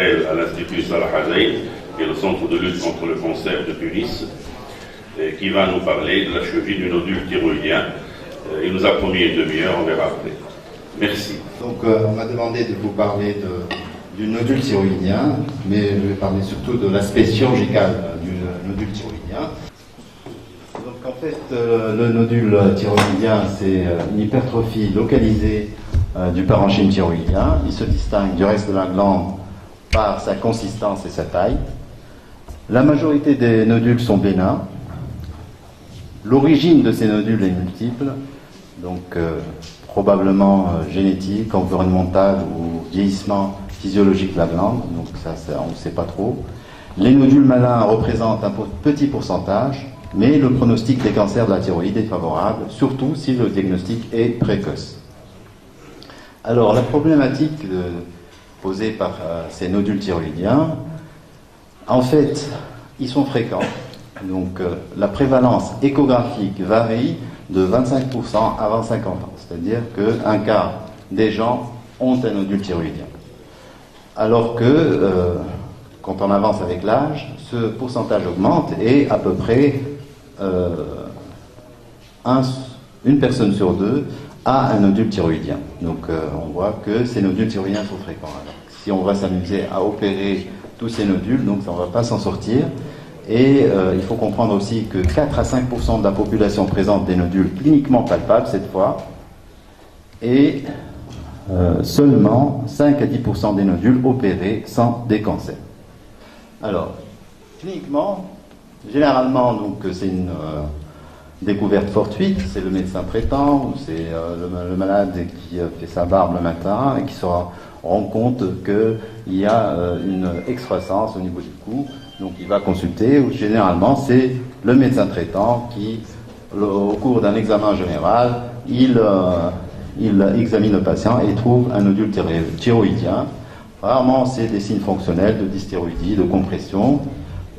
naturel à l'Institut Salah Hazaït, qui est le centre de lutte contre le cancer de Tunis, qui va nous parler de la chirurgie du nodule thyroïdien. Il nous a promis une demi-heure, on verra après. Merci. Donc on m'a demandé de vous parler du nodule thyroïdien, mais je vais parler surtout de l'aspect chirurgical du nodule thyroïdien. Donc en fait, le nodule thyroïdien, c'est une hypertrophie localisée du parenchyme thyroïdien. Il se distingue du reste de la glande par sa consistance et sa taille. La majorité des nodules sont bénins. L'origine de ces nodules est multiple, donc probablement génétique, environnemental ou vieillissement physiologique de la glande, donc ça on ne sait pas trop. Les nodules malins représentent un petit pourcentage, mais le pronostic des cancers de la thyroïde est favorable, surtout si le diagnostic est précoce. Alors la problématique posée par ces nodules thyroïdiens, en fait, ils sont fréquents. Donc la prévalence échographique varie de 25% avant 50 ans. C'est-à-dire qu'un quart des gens ont un nodule thyroïdien. Alors que quand on avance avec l'âge, ce pourcentage augmente et à peu près une personne sur deux a un nodule thyroïdien. Donc on voit que ces nodules thyroïdiens sont fréquents. Alors, si on va s'amuser à opérer tous ces nodules, donc ça ne va pas s'en sortir. Et il faut comprendre aussi que 4 à 5% de la population présente des nodules cliniquement palpables cette fois, et seulement 5 à 10% des nodules opérés sans des cancers. Alors, cliniquement, généralement, donc c'est une découverte fortuite, c'est le médecin traitant ou c'est le malade qui fait sa barbe le matin et qui se rend compte qu'il y a une excroissance au niveau du cou. Donc il va consulter, ou généralement c'est le médecin traitant qui, au cours d'un examen général, il examine le patient et trouve un nodule thyroïdien. Rarement c'est des signes fonctionnels de dysthyroïdie, de compression,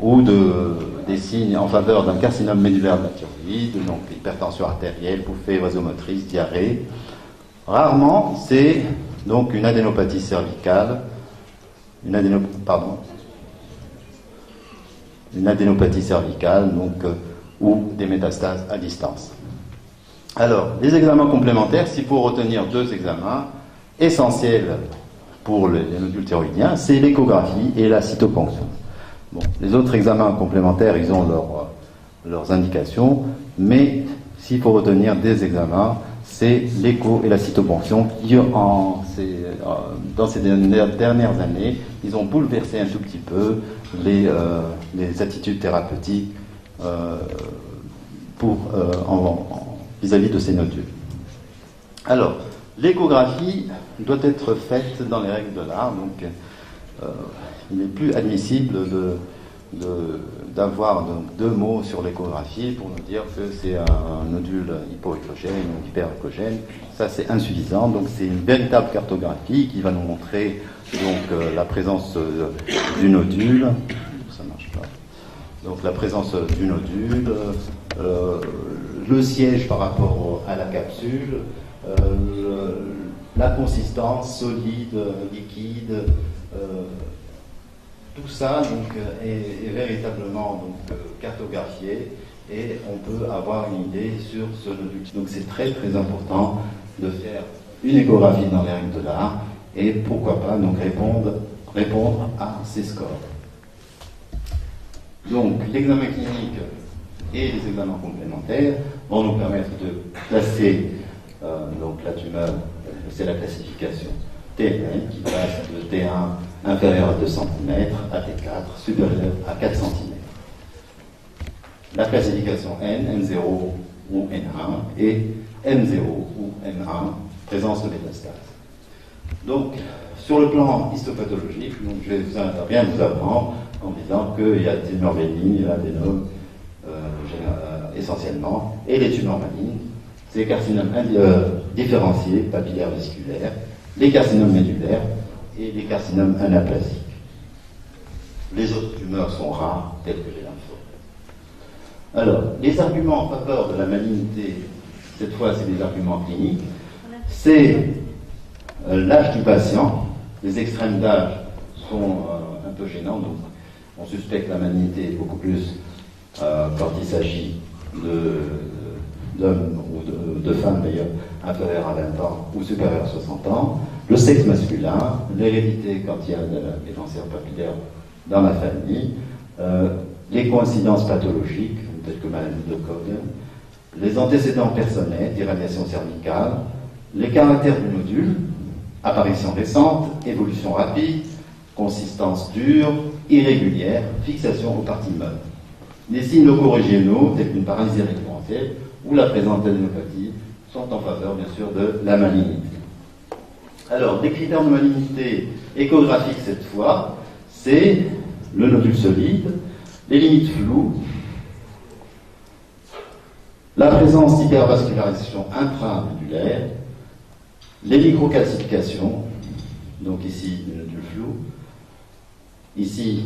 ou des signes en faveur d'un carcinome médulaire de la thyroïde, donc hypertension artérielle, bouffée vasomotrice, diarrhée. Rarement c'est donc une adénopathie cervicale, une adénopathie cervicale, donc, ou des métastases à distance. Alors, les examens complémentaires, s'il faut retenir deux examens essentiels pour les nodules thyroïdiens, c'est l'échographie et la cytoponction. Bon, les autres examens complémentaires, ils ont leurs indications, mais s'il faut retenir des examens, c'est l'écho et la cytoponction qui, dans ces dernières années, ils ont bouleversé un tout petit peu les attitudes thérapeutiques vis-à-vis de ces nodules. Alors, l'échographie doit être faite dans les règles de l'art, donc il n'est plus admissible d'avoir deux mots sur l'échographie pour nous dire que c'est un nodule hypoéchogène ou hyperéchogène. Ça, c'est insuffisant. Donc, c'est une véritable cartographie qui va nous montrer donc la présence du nodule. Ça marche pas. Donc, la présence du nodule, le siège par rapport à la capsule, la consistance solide, liquide. Tout ça donc, est véritablement donc, cartographié et on peut avoir une idée sur ce nodule. Donc c'est très très important de faire une échographie dans les règles de l'art et pourquoi pas donc répondre à ces scores. Donc l'examen clinique et les examens complémentaires vont nous permettre de classer donc la tumeur, c'est la classification TNM qui passe de T1 inférieur à 2 cm à T4 supérieur à 4 cm. La classification N, N0 ou N1 et M0 ou M1, présence de métastase. Donc, sur le plan histopathologique, donc je vais rien vous apprendre en disant qu'il y a des tumeurs bénignes, l'adénome essentiellement, et les tumeurs malignes, c'est les carcinomes différenciés, papillaires vasculaires, les carcinomes médulaires et les carcinomes anaplasiques. Les autres tumeurs sont rares, telles que les lymphomes. Alors, les arguments en faveur de la malignité, cette fois c'est des arguments cliniques, c'est l'âge du patient. Les extrêmes d'âge sont plutôt gênant. Donc, on suspecte la malignité beaucoup plus quand il s'agit d'hommes ou de femmes d'ailleurs inférieures à 20 ans ou supérieures à 60 ans, le sexe masculin, l'hérédité quand il y a des cancers papillaires dans la famille, les coïncidences pathologiques, telles que maladie de Koch, les antécédents personnels, irradiation cervicale, les caractères du nodule, apparition récente, évolution rapide, consistance dure, irrégulière, fixation aux parties molles. Les signes locaux-régionaux, tels qu'une paralysie récurrentielle ou la présence d'adénopathie, sont en faveur, bien sûr, de la malignité. Alors, les critères de malignité échographiques, cette fois, c'est le nodule solide, les limites floues, la présence d'hypervascularisation intranodulaire, les microcalcifications, donc ici, le nodule flou, ici,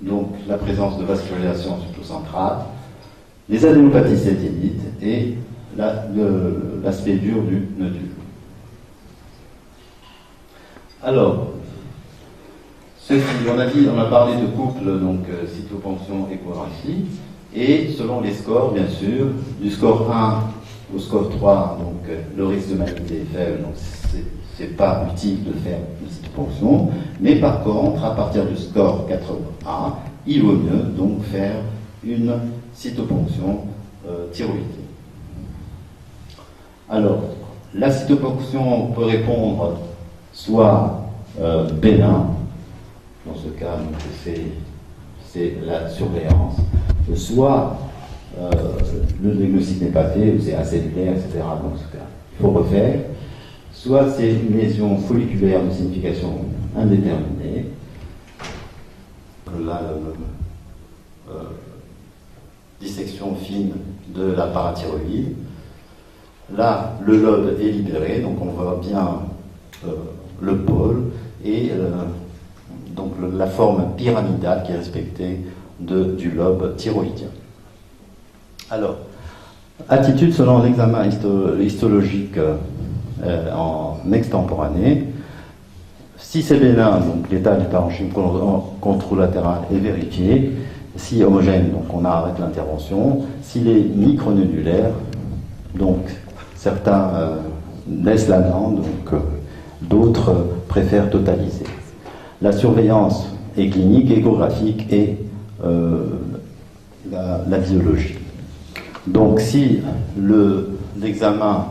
donc la présence de vascularisation subtocentrale, les adénopathies séténites et l'aspect dur du nodule. Alors, on a parlé de couple, donc cytoponction, échographie, et selon les scores, bien sûr, du score 1 au score 3, donc le risque de malignité est faible, donc c'est pas utile de faire une cytoponction, mais par contre, à partir du score 4A, il vaut mieux donc faire une cytoponction thyroïdienne. Alors, la cytoponction peut répondre soit bénin, dans ce cas, c'est la surveillance, soit le diagnostic n'est pas fait, ou c'est acellulaire, etc. Dans ce cas, il faut refaire. Soit c'est une lésion folliculaire de signification indéterminée. Là, dissection fine de la parathyroïde. Là, le lobe est libéré, donc on voit bien le pôle et donc la forme pyramidale qui est respectée du lobe thyroïdien. Alors, attitude selon l'examen histologique en extemporané. Si c'est bénin, donc l'état du parenchyme contralatéral est vérifié. Si homogène, donc on arrête l'intervention. S'il est micronodulaire, donc certains laissent la glande, donc d'autres préfèrent totaliser. La surveillance est clinique, échographique et la biologie. Donc si l'examen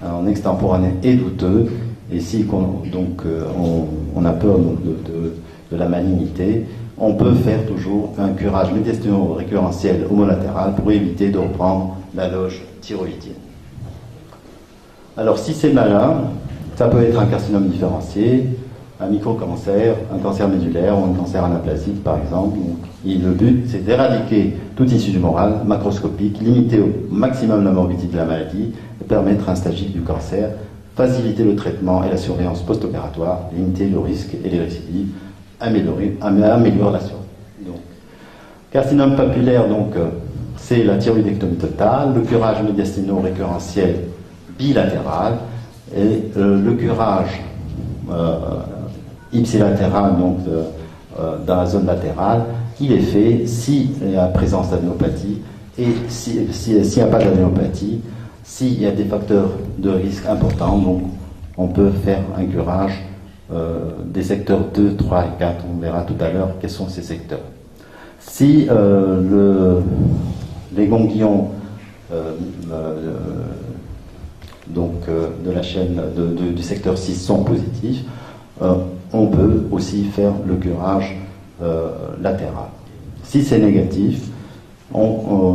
en extemporané est douteux, et si on a peur donc, de la malignité, on peut faire toujours un curage médiastino-récurrentiel homolatéral pour éviter de reprendre la loge thyroïdienne. Alors si c'est malin, ça peut être un carcinome différencié, un microcancer, un cancer médulaire ou un cancer anaplasique par exemple. Donc, le but c'est d'éradiquer toute issue tumorale macroscopique, limiter au maximum la morbidité de la maladie et permettre un stagique du cancer, faciliter le traitement et la surveillance post-opératoire, limiter le risque et les récidives, améliorer la survie. Donc, carcinome papillaire, donc, c'est la thyroïdectomie totale, le curage médiastino-récurrentiel bilatéral et le curage ipsilatéral, donc dans la zone latérale, il est fait s'il y a présence d'adénopathie et s'il n'y a pas d'adénopathie, s'il y a des facteurs de risque importants, donc on peut faire un curage des secteurs 2, 3 et 4. On verra tout à l'heure quels sont ces secteurs. Si les ganglions de la chaîne du secteur 6 sont positifs, on peut aussi faire le curage latéral. Si c'est négatif,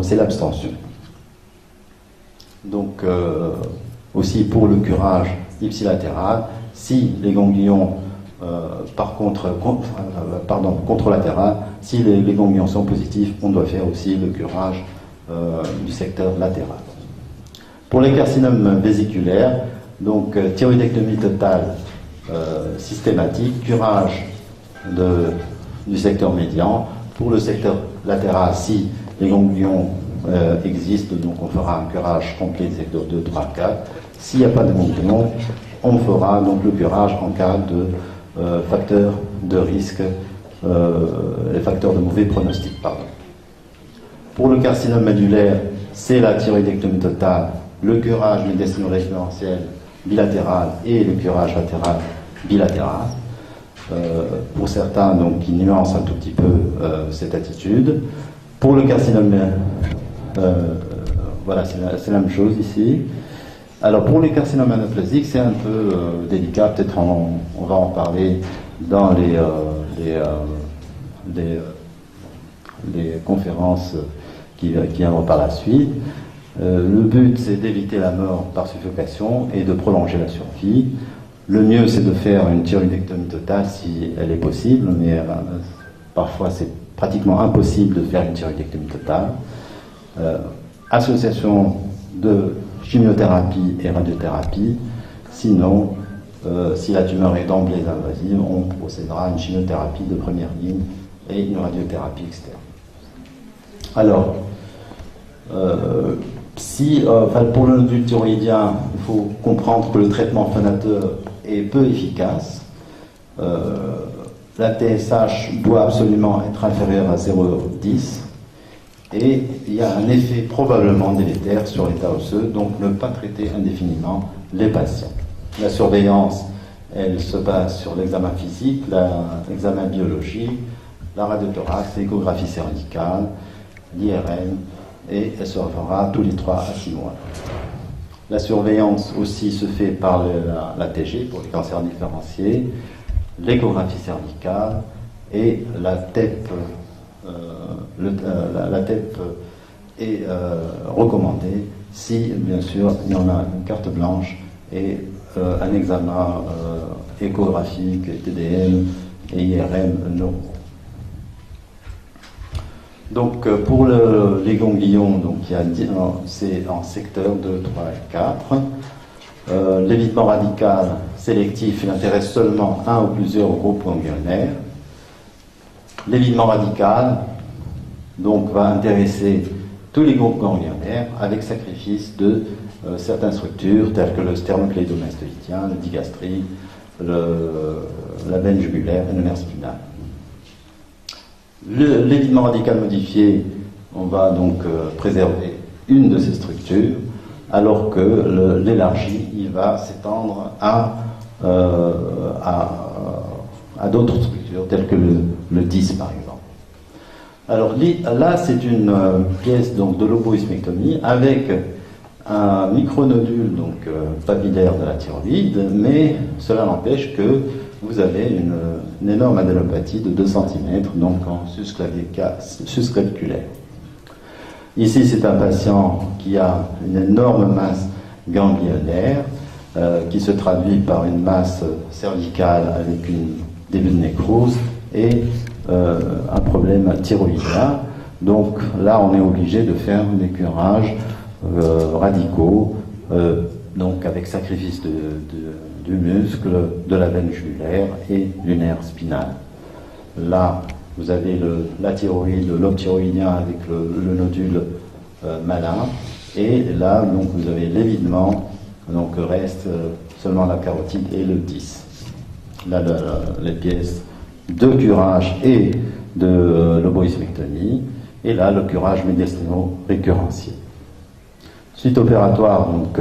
c'est l'abstention. Donc, aussi pour le curage ipsilatéral, si les ganglions, contralatéral, si les ganglions sont positifs, on doit faire aussi le curage du secteur latéral. Pour les carcinomes vésiculaires, donc thyroïdectomie totale systématique, curage du secteur médian. Pour le secteur latéral, si les ganglions existent, donc on fera un curage complet des secteurs 2, 3, 4. S'il n'y a pas de ganglions, on fera donc le curage en cas de facteurs de risque les facteurs de mauvais pronostic. Pardon. Pour le carcinome médulaire, c'est la thyroïdectomie totale, le curage médiastino-référentiel bilatéral et le curage latéral bilatéral. Pour certains, donc, qui nuancent un tout petit peu cette attitude. Pour le carcinome, voilà, c'est la même chose ici. Alors pour les carcinomes anaplasiques, c'est un peu délicat, peut-être on va en parler dans les conférences qui viendront par la suite. Le but, c'est d'éviter la mort par suffocation et de prolonger la survie. Le mieux, c'est de faire une thyroïdectomie totale si elle est possible, mais parfois c'est pratiquement impossible de faire une thyroïdectomie totale. Association de chimiothérapie et radiothérapie. Sinon, si la tumeur est d'emblée invasive, on procédera à une chimiothérapie de première ligne et une radiothérapie externe. Alors, pour le nodule thyroïdien, il faut comprendre que le traitement phonateur est peu efficace. La TSH doit absolument être inférieure à 0,10 et il y a un effet probablement délétère sur l'état osseux, donc ne pas traiter indéfiniment les patients. La surveillance, elle se base sur l'examen physique, l'examen biologique, la radiothorax, l'échographie cervicale, l'IRM, et elle se refera tous les 3 à 6 mois. La surveillance aussi se fait par la TG pour les cancers différenciés, l'échographie cervicale et la TEP. La TEP est recommandée si, bien sûr, il y en a une carte blanche et un examen échographique, TDM et IRM non. Donc pour les ganglions, c'est en secteur 2, 3 et 4. L'évitement radical sélectif, il intéresse seulement un ou plusieurs groupes ganglionnaires. L'évitement radical donc, va intéresser tous les groupes ganglionnaires avec sacrifice de certaines structures telles que le sternocléidomastoïdien, le digastrique, la veine jugulaire et le nerf spinal. L'évitement radical modifié, on va donc préserver une de ces structures, alors que l'élargi, il va s'étendre à d'autres structures, telles que le 10 par exemple. Alors là, c'est une pièce donc, de loboïsmectomie avec un micronodule donc, papillaire de la thyroïde, mais cela n'empêche que vous avez une énorme adénopathie de 2 cm, donc en susclaviculaire. Ici, c'est un patient qui a une énorme masse ganglionnaire qui se traduit par une masse cervicale avec un début de nécrose et un problème thyroïdien. Donc là, on est obligé de faire des curages radicaux, donc avec sacrifice du muscle, de la veine jugulaire et du nerf spinal. Là, vous avez la thyroïde, le lobe thyroïdien avec le nodule malin, et là, donc, vous avez l'évidement, donc reste seulement la carotide et le 10. Là, les pièces de curage et de loboïsmectomie, et là, le curage médiastino-récurrentiel. Suite opératoire, donc,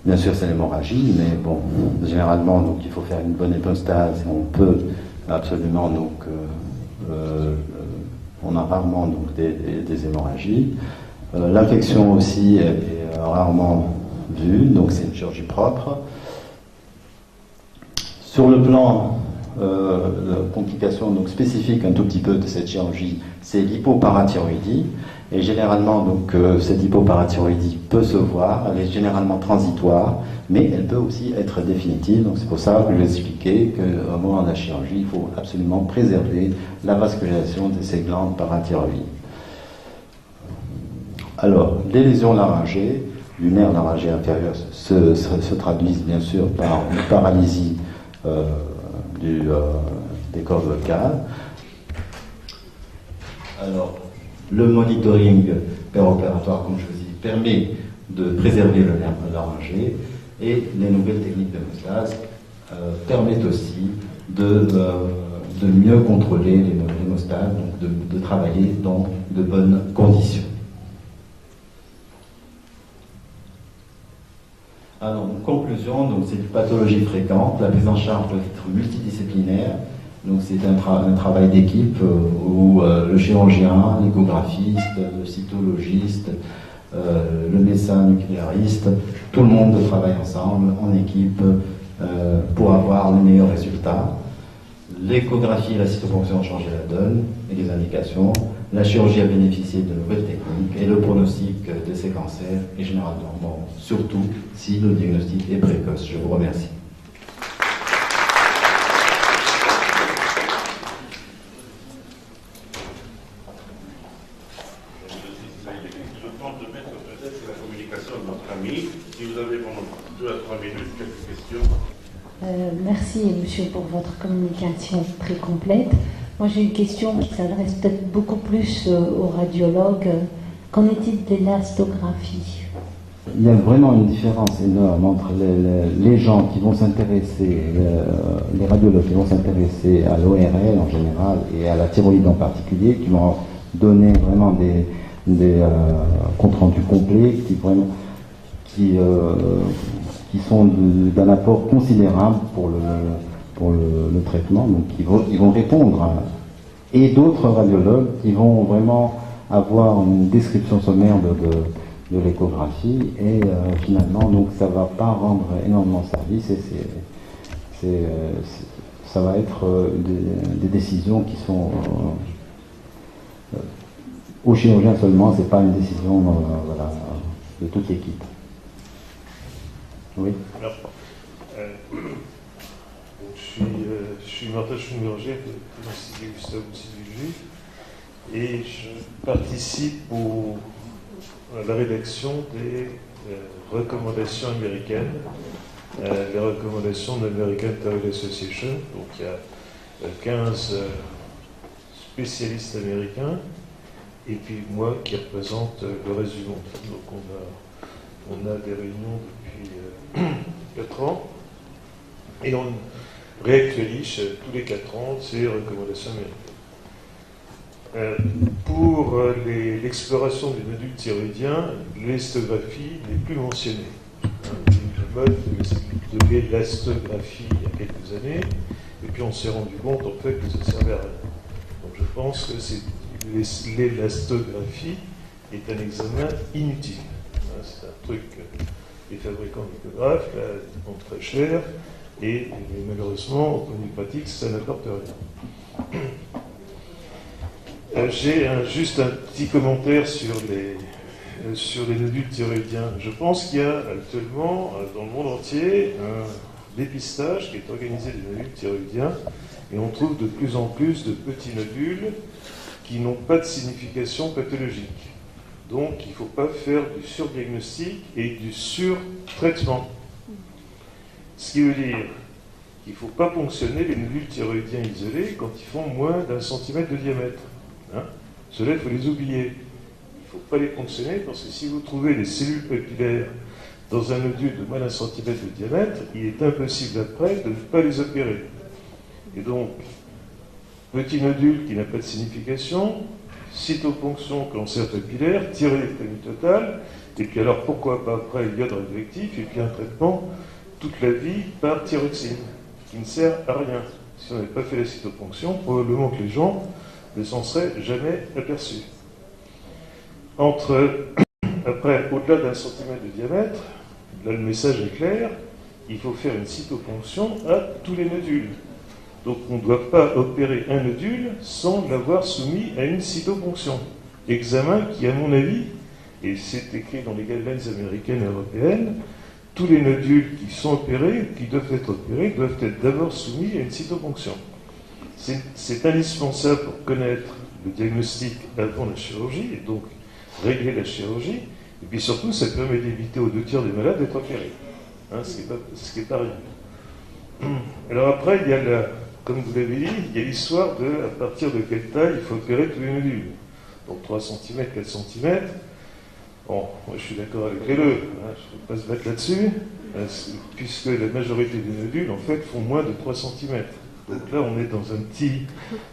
bien sûr, c'est l'hémorragie, mais bon, généralement, donc, il faut faire une bonne hémostase, on peut absolument, donc, on a rarement donc, des hémorragies. L'infection aussi est rarement vue, donc c'est une chirurgie propre. Sur le plan de complications donc, spécifiques un tout petit peu de cette chirurgie, c'est l'hypoparathyroïdie. Et généralement, donc, cette hypoparathyroïdie peut se voir, elle est généralement transitoire, mais elle peut aussi être définitive. Donc c'est pour ça que je vais expliquer qu'au moment de la chirurgie, il faut absolument préserver la vascularisation de ces glandes parathyroïdes. Alors, les lésions laryngées, du nerf laryngé inférieur, se traduisent bien sûr par une paralysie des cordes vocales. Alors, le monitoring péropératoire, comme je vous dis, permet de préserver le nerf laryngé, et les nouvelles techniques d'hémostase permettent aussi de mieux contrôler l'hémostase, donc de travailler dans de bonnes conditions. Alors, en conclusion, donc c'est une pathologie fréquente. La prise en charge doit être multidisciplinaire. Donc c'est un travail d'équipe où le chirurgien, l'échographiste, le cytologiste, le médecin nucléariste, tout le monde travaille ensemble, en équipe, pour avoir les meilleurs résultats. L'échographie et la cytoponction ont changé la donne et les indications. La chirurgie a bénéficié de nouvelles techniques et le pronostic de ces cancers est généralement bon, surtout si le diagnostic est précoce. Je vous remercie. Je tente de mettre peut-être la communication de notre ami. Si vous avez pendant 2 à 3 minutes quelques questions. Merci, monsieur, pour votre communication très complète. Moi, j'ai une question qui s'adresse peut-être beaucoup plus aux radiologues. Qu'en est-il de l'élastographie? Il y a vraiment une différence énorme entre les gens qui vont s'intéresser, les radiologues qui vont s'intéresser à l'ORL en général et à la thyroïde en particulier, qui vont donner vraiment des comptes rendus complets, qui sont d'un apport considérable pour le traitement, donc ils vont répondre. Et d'autres radiologues qui vont vraiment avoir une description sommaire de l'échographie et finalement, donc ça ne va pas rendre énormément service et ça va être des décisions qui sont au chirurgien seulement, c'est pas une décision voilà, de toute l'équipe. Oui. Alors, je suis Martin Schumberger de l'Institut Gustave Roussy du Juif et je participe à la rédaction des recommandations américaines, les recommandations de l'American Thyroid Association. Donc il y a 15 spécialistes américains et puis moi qui représente le reste du monde. Donc on a des réunions depuis 4 ans et on réactualise tous les 4 ans ces recommandations américaines. Pour l'exploration des nodules thyroïdiens, l'élastographie n'est plus mentionnée. Le mode de l'élastographie il y a quelques années, et puis on s'est rendu compte en fait que ça ne servait à rien. Donc je pense que l'élastographie est un examen inutile. C'est un truc que les fabricants d'échographes coûtent très cher, et malheureusement, au point de vue pratique, ça n'apporte rien. J'ai juste un petit commentaire sur les nodules thyroïdiens. Je pense qu'il y a actuellement, dans le monde entier, un dépistage qui est organisé des nodules thyroïdiens, et on trouve de plus en plus de petits nodules qui n'ont pas de signification pathologique. Donc, il ne faut pas faire du surdiagnostic et du surtraitement. Ce qui veut dire qu'il ne faut pas ponctionner les nodules thyroïdiens isolés quand ils font moins d'1 centimètre de diamètre. Ceux-là, il faut les oublier. Il ne faut pas les ponctionner parce que si vous trouvez des cellules papillaires dans un nodule de moins d'1 centimètre de diamètre, il est impossible après de ne pas les opérer. Et donc, petit nodule qui n'a pas de signification, cytoponction, cancer papillaire, thyroïdectomie totale, et puis alors pourquoi pas après iode radioactif, et puis un traitement toute la vie par thyroxine, qui ne sert à rien. Si on n'avait pas fait la cytoponction, probablement que les gens ne s'en seraient jamais aperçus. Après, au-delà d'1 centimètre de diamètre, là le message est clair, il faut faire une cytoponction à tous les nodules. Donc on ne doit pas opérer un nodule sans l'avoir soumis à une cytoponction. Examen qui, à mon avis, et c'est écrit dans les guidelines américaines et européennes, tous les nodules qui sont opérés, qui doivent être opérés, doivent être d'abord soumis à une cytoponction. C'est indispensable pour connaître le diagnostic avant la chirurgie, et donc régler la chirurgie, et puis surtout, ça permet d'éviter aux 2 tiers des malades d'être opérés. Ce qui n'est pas rien. Alors après, il y a comme vous l'avez dit, il y a l'histoire de à partir de quelle taille il faut opérer tous les nodules. Donc 3 cm, 4 cm. Bon, moi je suis d'accord avec les deux, je ne vais pas se battre là-dessus, puisque la majorité des nodules, en fait, font moins de 3 cm. Donc là, on est dans un petit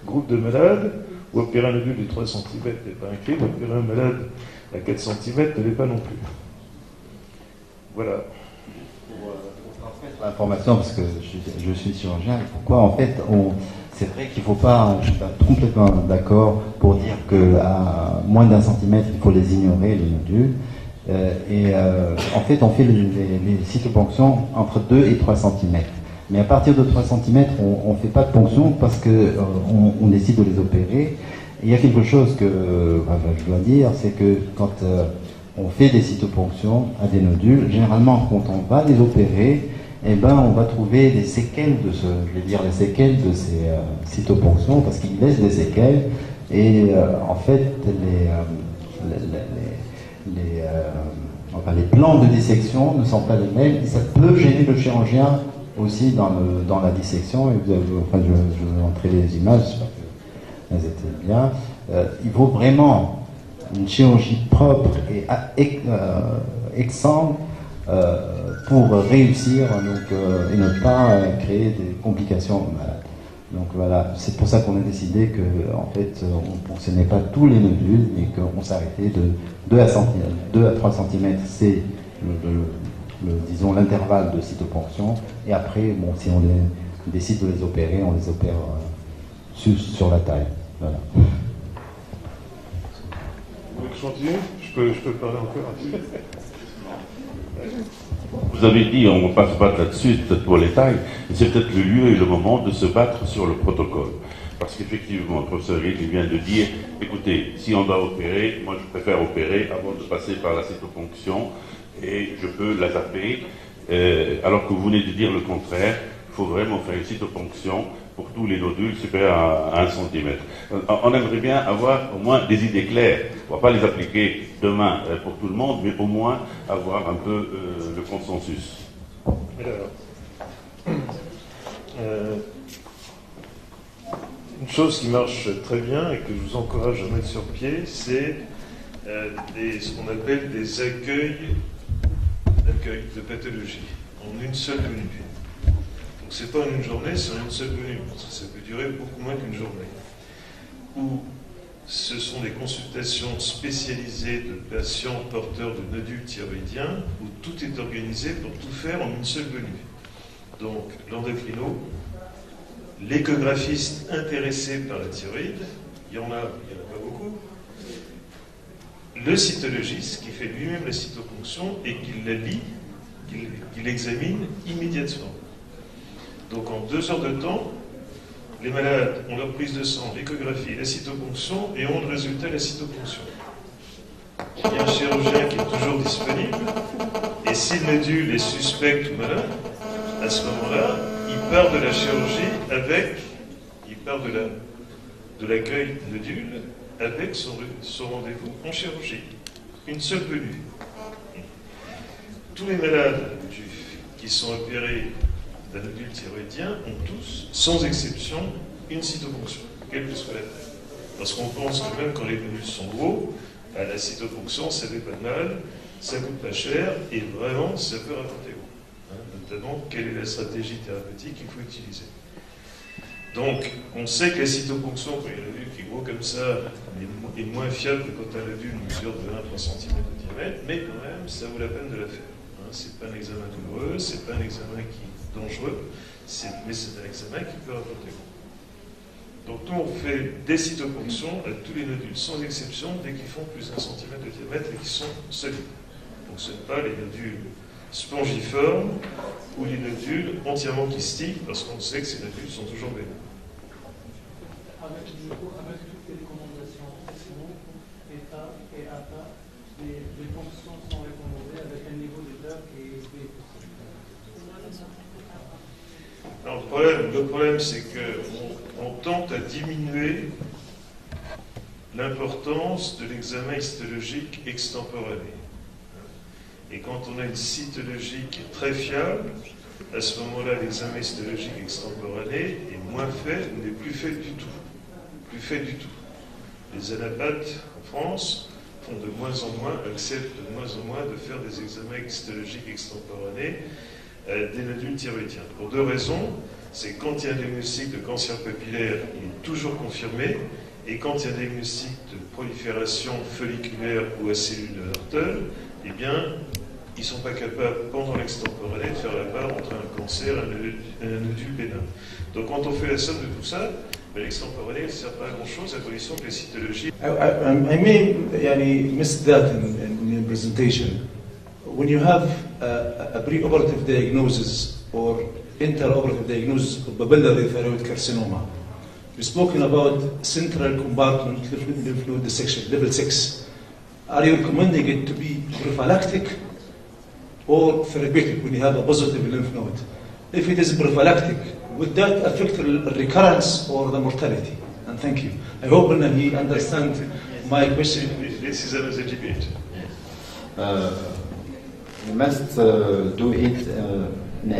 groupe de malades où opérer un nodule de 3 cm n'est pas un crime, opérer un malade à 4 cm ne l'est pas non plus. Voilà. L'information, parce que je suis chirurgien, pourquoi en fait, c'est vrai qu'il ne faut pas, je suis pas complètement d'accord pour dire qu'à moins d'1 centimètre, il faut les ignorer, les nodules. En fait, on fait les cytoponctions entre 2 et 3 cm. Mais à partir de 3 cm, on ne fait pas de ponction parce qu'on décide de les opérer. Et il y a quelque chose que je dois dire, c'est que quand on fait des cytoponctions à des nodules, généralement quand on va les opérer, eh ben, on va trouver des séquelles de ces cytoponctions, parce qu'ils laissent des séquelles. Et en fait, les plans de dissection ne sont pas les mêmes. Et ça peut gêner le chirurgien aussi dans la dissection. Et je vais montrer les images, j'espère qu'elles étaient bien. Il faut vraiment une chirurgie propre et exsangue pour réussir et ne pas créer des complications aux malades. Donc voilà, c'est pour ça qu'on a décidé que en fait, on ne ponctionnait pas tous les nodules et qu'on s'arrêtait de 2 à 3 cm, c'est disons l'intervalle de cytoponction. Et après, bon, si on décide de les opérer, on les opère sur la taille. Voilà. Vous voulez que je continue ? Je peux parler encore après. Vous avez dit, on ne va pas se battre là-dessus, c'est peut-être pour les tailles, mais c'est peut-être le lieu et le moment de se battre sur le protocole. Parce qu'effectivement, le professeur Rick vient de dire, écoutez, si on doit opérer, moi je préfère opérer avant de passer par la cytoponction, et je peux la taper, alors que vous venez de dire le contraire. Il faut vraiment faire une cytoponction pour tous les nodules supérieurs à 1 cm. On aimerait bien avoir au moins des idées claires. On ne va pas les appliquer demain pour tout le monde, mais au moins avoir un peu le consensus. Alors, une chose qui marche très bien et que je vous encourage à mettre sur pied, c'est ce qu'on appelle des accueils de pathologie en une seule venue. Donc c'est pas en une journée, c'est en une seule venue, parce que ça peut durer beaucoup moins qu'une journée. Où ce sont des consultations spécialisées de patients porteurs de nodules thyroïdiens, où tout est organisé pour tout faire en une seule venue. Donc l'endocrino, l'échographiste intéressé par la thyroïde, il y en a pas beaucoup, le cytologiste qui fait lui-même la cytoponction et qui la lit, qui l'examine immédiatement. Donc en 2 heures de temps, les malades ont leur prise de sang, l'échographie, la cytoponction et ont le résultat de la cytoponction. Il y a un chirurgien qui est toujours disponible et si le nodule est suspect ou malade, à ce moment-là, il part de la chirurgie de l'accueil nodule avec son rendez-vous en chirurgie. Une seule venue. Tous les malades qui sont opérés d'un nodule thyroïdien ont tous, sans exception, une cytoponction, quelle que soit la taille. Parce qu'on pense que même quand les nodules sont gros, la cytoponction, ça fait pas de mal, ça coûte pas cher, et vraiment, ça peut rapporter gros. Notamment, quelle est la stratégie thérapeutique qu'il faut utiliser. Donc, on sait que la cytoponction, quand il y a un nodule qui est gros comme ça, est moins fiable que quand un nodule mesure de 1 à 3 cm de diamètre, mais quand même, ça vaut la peine de la faire. C'est pas un examen douloureux, c'est pas un examen qui est dangereux, mais c'est un examen qui peut rapporter gros. Donc, nous, on fait des cytoponctions à tous les nodules, sans exception, dès qu'ils font plus d'1 cm de diamètre et qui sont solides. Donc, ce n'est pas les nodules spongiformes ou les nodules entièrement kystiques, parce qu'on sait que ces nodules sont toujours bénins. Avec toutes les recommandations, état et ATA, les fonctions sont recommandées avec un niveau d'état qui est possible. Alors, le problème, c'est qu'on tente à diminuer l'importance de l'examen histologique extemporané. Et quand on a une cytologie qui est très fiable, à ce moment-là, l'examen histologique extemporané est moins fait, ou n'est plus fait du tout. Plus fait du tout. Les anapathes en France font de moins en moins, acceptent de moins en moins de faire des examens histologiques extemporanés des nodules thyroïdiens. Pour 2 raisons. c'est quand il y a un diagnostic de cancer papillaire, il est toujours confirmé, et quand il y a un diagnostic de prolifération folliculaire ou à cellules de Hörtel, eh bien, ils ne sont pas capables, pendant l'extemporané, de faire la part entre un cancer et un nodule bénin. Donc quand on fait la somme de tout ça, l'extemporané ne sert pas à grand-chose à condition que les cytologies... I may miss that in your presentation. When you have a pre-operative diagnosis or intraoperative diagnosis of papillary thyroid carcinoma, you've spoken about central compartment lymph node dissection, level 6. Are you recommending it to be prophylactic or therapeutic when you have a positive lymph node? If it is prophylactic, would that affect the recurrence or the mortality? And thank you. I hope he understands my question. This is another debate. We must do it in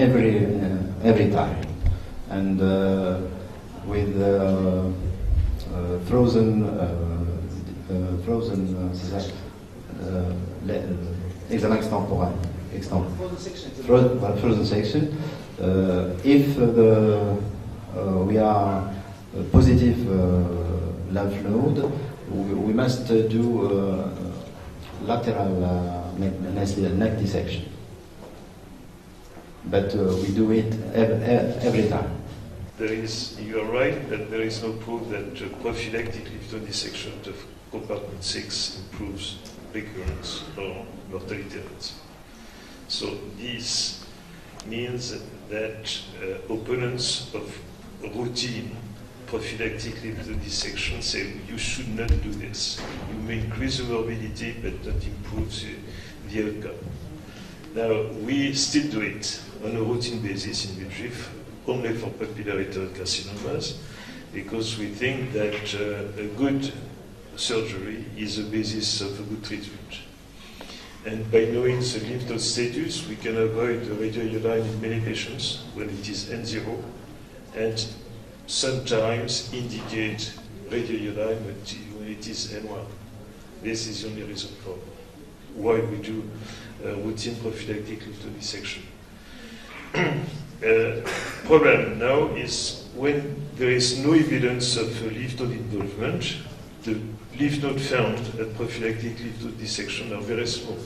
every time, and with frozen examen extemporané. Frozen section. If we are positive lymph node, we must do lateral neck dissection. But we do it every time. You are right that there is no proof that prophylactic lymph node dissection of compartment 6 improves recurrence or mortality rates. So this means that opponents of routine prophylactic lymph node dissection say you should not do this. You may increase the morbidity but not improve the outcome. Now, we still do it on a routine basis in midriff, only for papillary thyroid carcinomas, because we think that a good surgery is the basis of a good treatment. And by knowing the lymph node status, we can avoid the radioiodine in many patients when it is N0, and sometimes indicate radioiodine when it is N1. This is the only reason for why we do routine prophylactic lymph node dissection. Problem now is when there is no evidence of lymph node involvement, the lymph node found at prophylactic lymph node dissection are very small,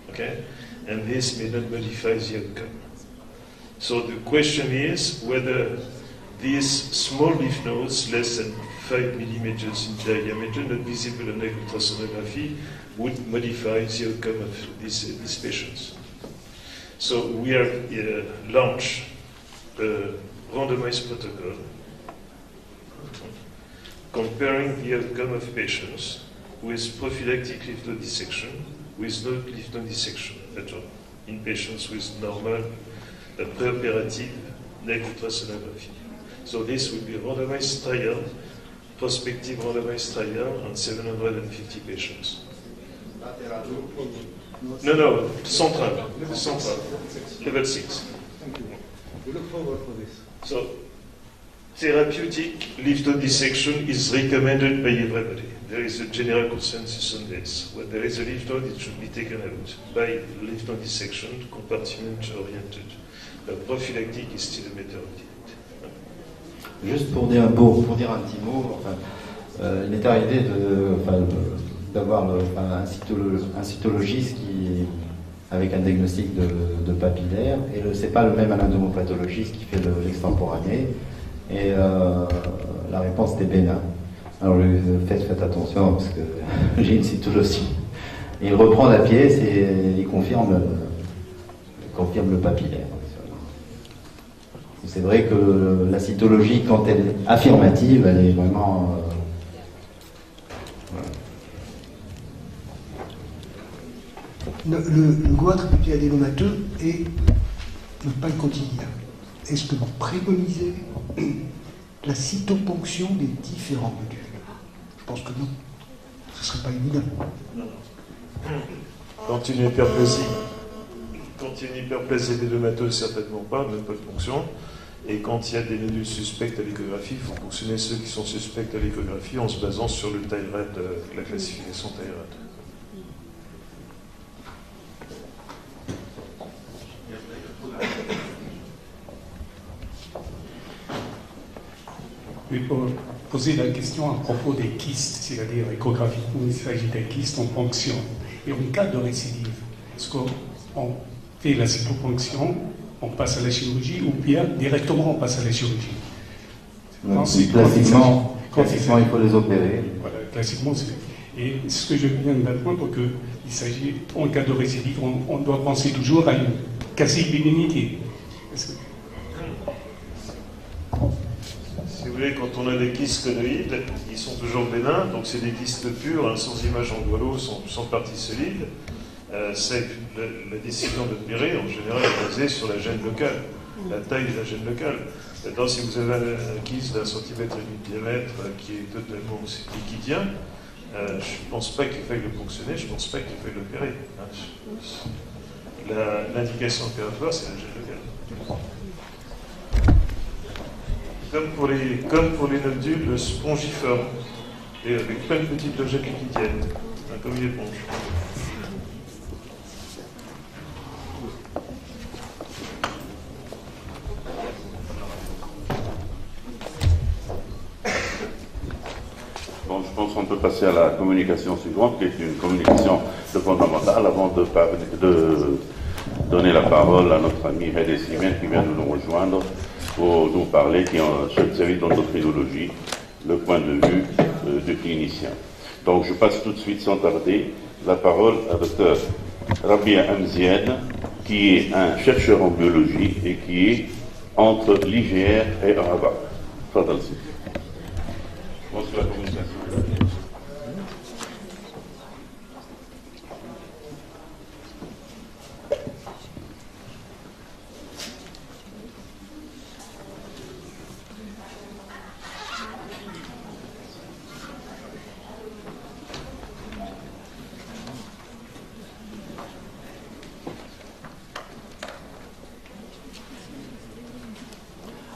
okay? And this may not modify the outcome. So the question is whether these small lymph nodes, less than 5 millimeters in diameter, not visible on ultrasonography, would modify the outcome of these patients. So we have launched a randomized protocol comparing the outcome of patients with prophylactic lymph node dissection with no lymph node dissection at all in patients with normal preoperative neck ultrasonography. So this will be a randomized trial, prospective randomized trial on 750 patients. No, central, level 6. Thank you. We look forward for this. So, therapeutic lymph node dissection is recommended by everybody. There is a general consensus on this. When there is a lymph node, it should be taken out by lymph node dissection, compartment-oriented. Prophylactic is still a matter of debate. Juste pour dire un petit mot, il m'est arrivé d'avoir un cytologiste avec un diagnostic de papillaire, et c'est pas le même anatomopathologiste qui fait l'extemporané, et la réponse était bénin. Alors faites attention parce que j'ai une cytologie. Et il reprend la pièce et il confirme le papillaire. C'est vrai que la cytologie, quand elle est affirmative, elle est vraiment... Le goitre papilladénomateux est pas le quotidien. Est-ce que vous préconisez la cytoponction des différents modules? Je pense que non. Ce ne serait pas évident. Non. Quand il y a une hyperplasie adénomateuse, certainement pas, même pas de ponction. Et quand il y a des nodules suspects à l'échographie, il faut ponctionner ceux qui sont suspects à l'échographie en se basant sur le TIRAD, la classification TIRAD. Oui, pour poser la question à propos des kystes, c'est-à-dire échographiquement, il s'agit des kystes en ponction. Et en cas de récidive, est-ce qu'on fait la cytoponction, on passe à la chirurgie, ou bien directement on passe à la chirurgie? Classiquement, il faut les opérer. Voilà, classiquement, c'est. Et ce que je viens d'apprendre, qu'il s'agit, en cas de récidive, on doit penser toujours à une quasi-immunité. Si vous voulez, quand on a des kystes conoïdes, ils sont toujours bénins, donc c'est des kystes purs, hein, sans image en boileau, sans partie solide. La décision d'opérer, en général, est basée sur la gène locale, la taille de la gène locale. Maintenant, si vous avez un kyste d'1 centimètre et demi de diamètre qui est totalement liquidien, je ne pense pas qu'il faille le ponctionner, je ne pense pas qu'il faille l'opérer. L'indication opératoire, c'est la gène locale. Comme pour les nodules spongiformes, et avec plein de petites logettes liquidiennes, comme une éponge. Bon, je pense qu'on peut passer à la communication suivante, qui est une communication fondamentale, avant de donner la parole à notre ami Hedi Slimane qui vient de nous rejoindre pour nous parler, qui est un spécialiste d'endocrinologie, le point de vue du clinicien. Donc je passe tout de suite sans tarder la parole à Dr Rabia Amziane, qui est un chercheur en biologie et qui est entre l'IGR et Rabat. Fadal. Je pense que la communication.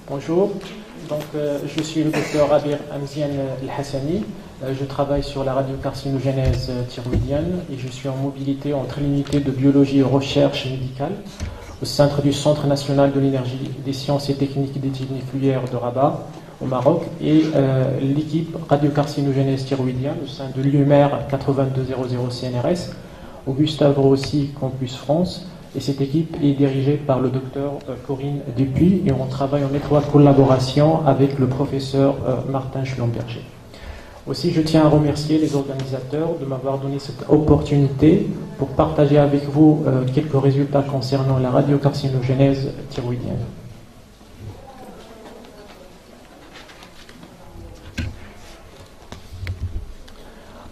Bonjour, donc, je suis le docteur Rabia Amziane El-Hassani. Je travaille sur la radiocarcinogénèse thyroïdienne et je suis en mobilité entre l'unité de biologie et recherche médicale au sein du Centre national de l'énergie, des sciences et techniques d'études nucléaires de Rabat au Maroc et l'équipe radiocarcinogénèse thyroïdienne au sein de l'UMR 8200 CNRS au Gustave Roussy Campus France. Et cette équipe est dirigée par le docteur Corinne Dupuis et on travaille en étroite collaboration avec le professeur Martin Schlumberger. Aussi, je tiens à remercier les organisateurs de m'avoir donné cette opportunité pour partager avec vous quelques résultats concernant la radiocarcinogénèse thyroïdienne.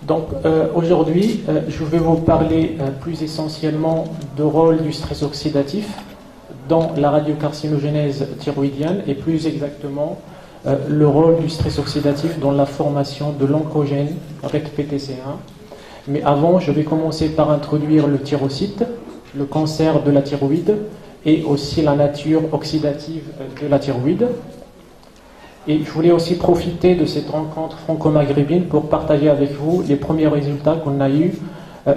Donc aujourd'hui, je vais vous parler plus essentiellement du rôle du stress oxydatif dans la radiocarcinogénèse thyroïdienne et plus exactement le rôle du stress oxydatif dans la formation de l'oncogène RET-PTC1. Mais avant, je vais commencer par introduire le thyrocyte, le cancer de la thyroïde et aussi la nature oxydative de la thyroïde. Et je voulais aussi profiter de cette rencontre franco-maghrébine pour partager avec vous les premiers résultats qu'on a eus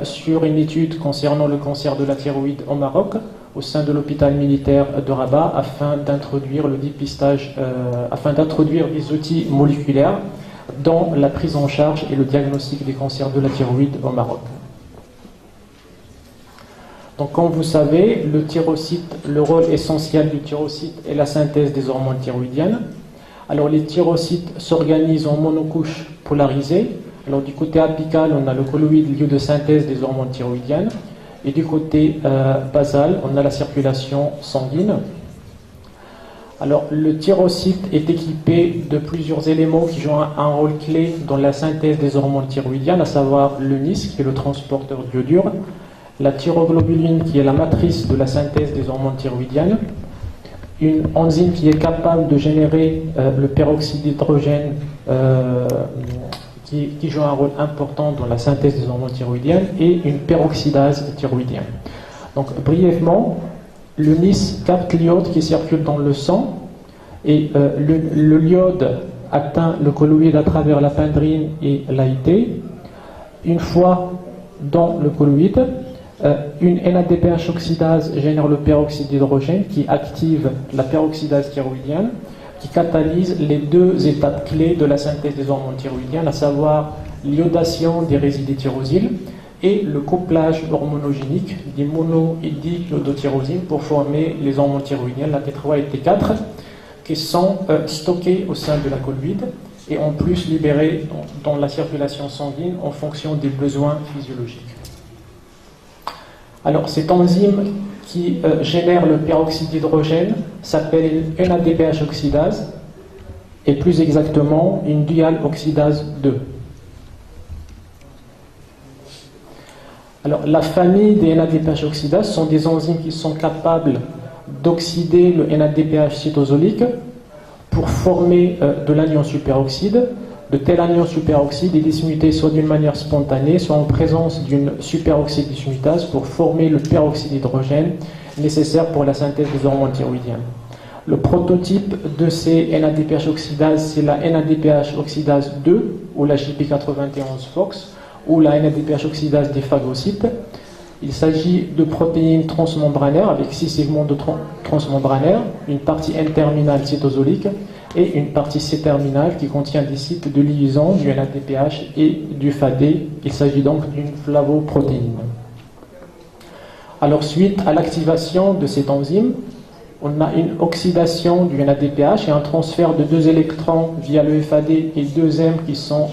sur une étude concernant le cancer de la thyroïde au Maroc, au sein de l'hôpital militaire de Rabat, afin d'introduire le dépistage, afin d'introduire des outils moléculaires dans la prise en charge et le diagnostic des cancers de la thyroïde au Maroc. Donc, comme vous savez, le thyrocyte, le rôle essentiel du thyrocyte est la synthèse des hormones thyroïdiennes. Alors, les thyrocytes s'organisent en monocouches polarisées. Alors, du côté apical, on a le colloïde, lieu de synthèse des hormones thyroïdiennes. Et du côté basal, on a la circulation sanguine. Alors, le thyrocyte est équipé de plusieurs éléments qui jouent un rôle clé dans la synthèse des hormones thyroïdiennes, à savoir le NIS, qui est le transporteur d'iodure, la thyroglobuline, qui est la matrice de la synthèse des hormones thyroïdiennes, une enzyme qui est capable de générer le peroxyde d'hydrogène, qui joue un rôle important dans la synthèse des hormones thyroïdiennes, et une peroxydase thyroïdienne. Donc, brièvement, le NIS capte l'iode qui circule dans le sang, et le l'iode atteint le colloïde à travers la pendrine et l'AIT. Une fois dans le colloïde, une NADPH oxydase génère le peroxyde d'hydrogène qui active la peroxydase thyroïdienne. qui catalyse les deux étapes clés de la synthèse des hormones thyroïdiennes, à savoir l'iodation des résidus tyrosyles et le couplage hormonogénique des mono- et diiodotyrosines pour former les hormones thyroïdiennes, la T3 et T4, qui sont stockées au sein de la colloïde et en plus libérées dans la circulation sanguine en fonction des besoins physiologiques. Alors, cette enzyme qui génère le peroxyde d'hydrogène s'appelle une NADPH oxydase et plus exactement une dual oxydase 2. Alors, la famille des NADPH oxydases sont des enzymes qui sont capables d'oxyder le NADPH cytosolique pour former de l'anion superoxyde. De tel anion superoxyde est dismuté soit d'une manière spontanée, soit en présence d'une superoxyde dismutase pour former le peroxyde d'hydrogène nécessaire pour la synthèse des hormones thyroïdiennes. Le prototype de ces NADPH oxydases, c'est la NADPH oxydase 2 ou la JP91-FOX ou la NADPH oxydase des phagocytes. Il s'agit de protéines transmembranaires avec 6 segments de transmembranaires, une partie N-terminale cytosolique et une partie C-terminale qui contient des sites de liaison du NADPH et du FAD. Il s'agit donc d'une flavoprotéine. Alors, suite à l'activation de cette enzyme, on a une oxydation du NADPH et un transfert de 2 électrons via le FAD et 2 M qui sont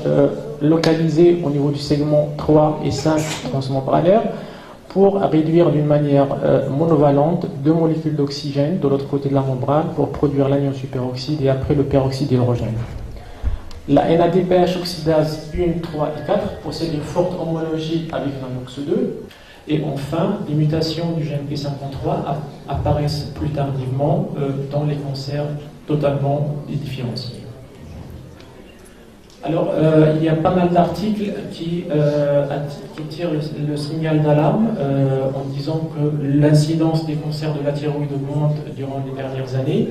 localisés au niveau du segment 3 et 5 transmembranaires pour réduire d'une manière monovalente 2 molécules d'oxygène de l'autre côté de la membrane pour produire l'anion superoxyde et après le peroxyde d'hydrogène. La NADPH oxydase 1, 3 et 4 possède une forte homologie avec l'anox 2. Et enfin, les mutations du gène P53 apparaissent plus tardivement dans les cancers totalement différenciés. Alors, il y a pas mal d'articles qui tirent le signal d'alarme en disant que l'incidence des cancers de la thyroïde augmente durant les dernières années.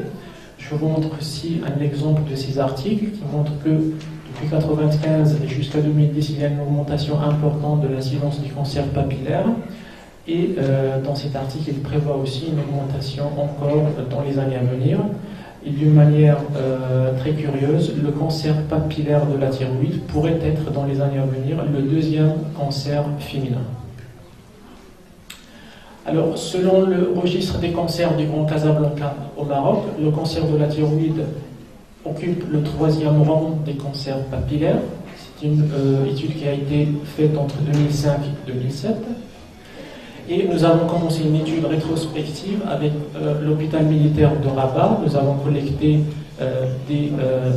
Je vous montre ici un exemple de ces articles qui montrent que depuis 1995 jusqu'à 2010, il y a une augmentation importante de l'incidence du cancer papillaire. Et dans cet article, il prévoit aussi une augmentation encore dans les années à venir. Et d'une manière très curieuse, le cancer papillaire de la thyroïde pourrait être dans les années à venir le deuxième cancer féminin. Alors, selon le registre des cancers du Grand Casablanca au Maroc, le cancer de la thyroïde occupe le 3e rang des cancers papillaires. C'est une étude qui a été faite entre 2005 et 2007. Et nous avons commencé une étude rétrospective avec l'hôpital militaire de Rabat. Nous avons collecté des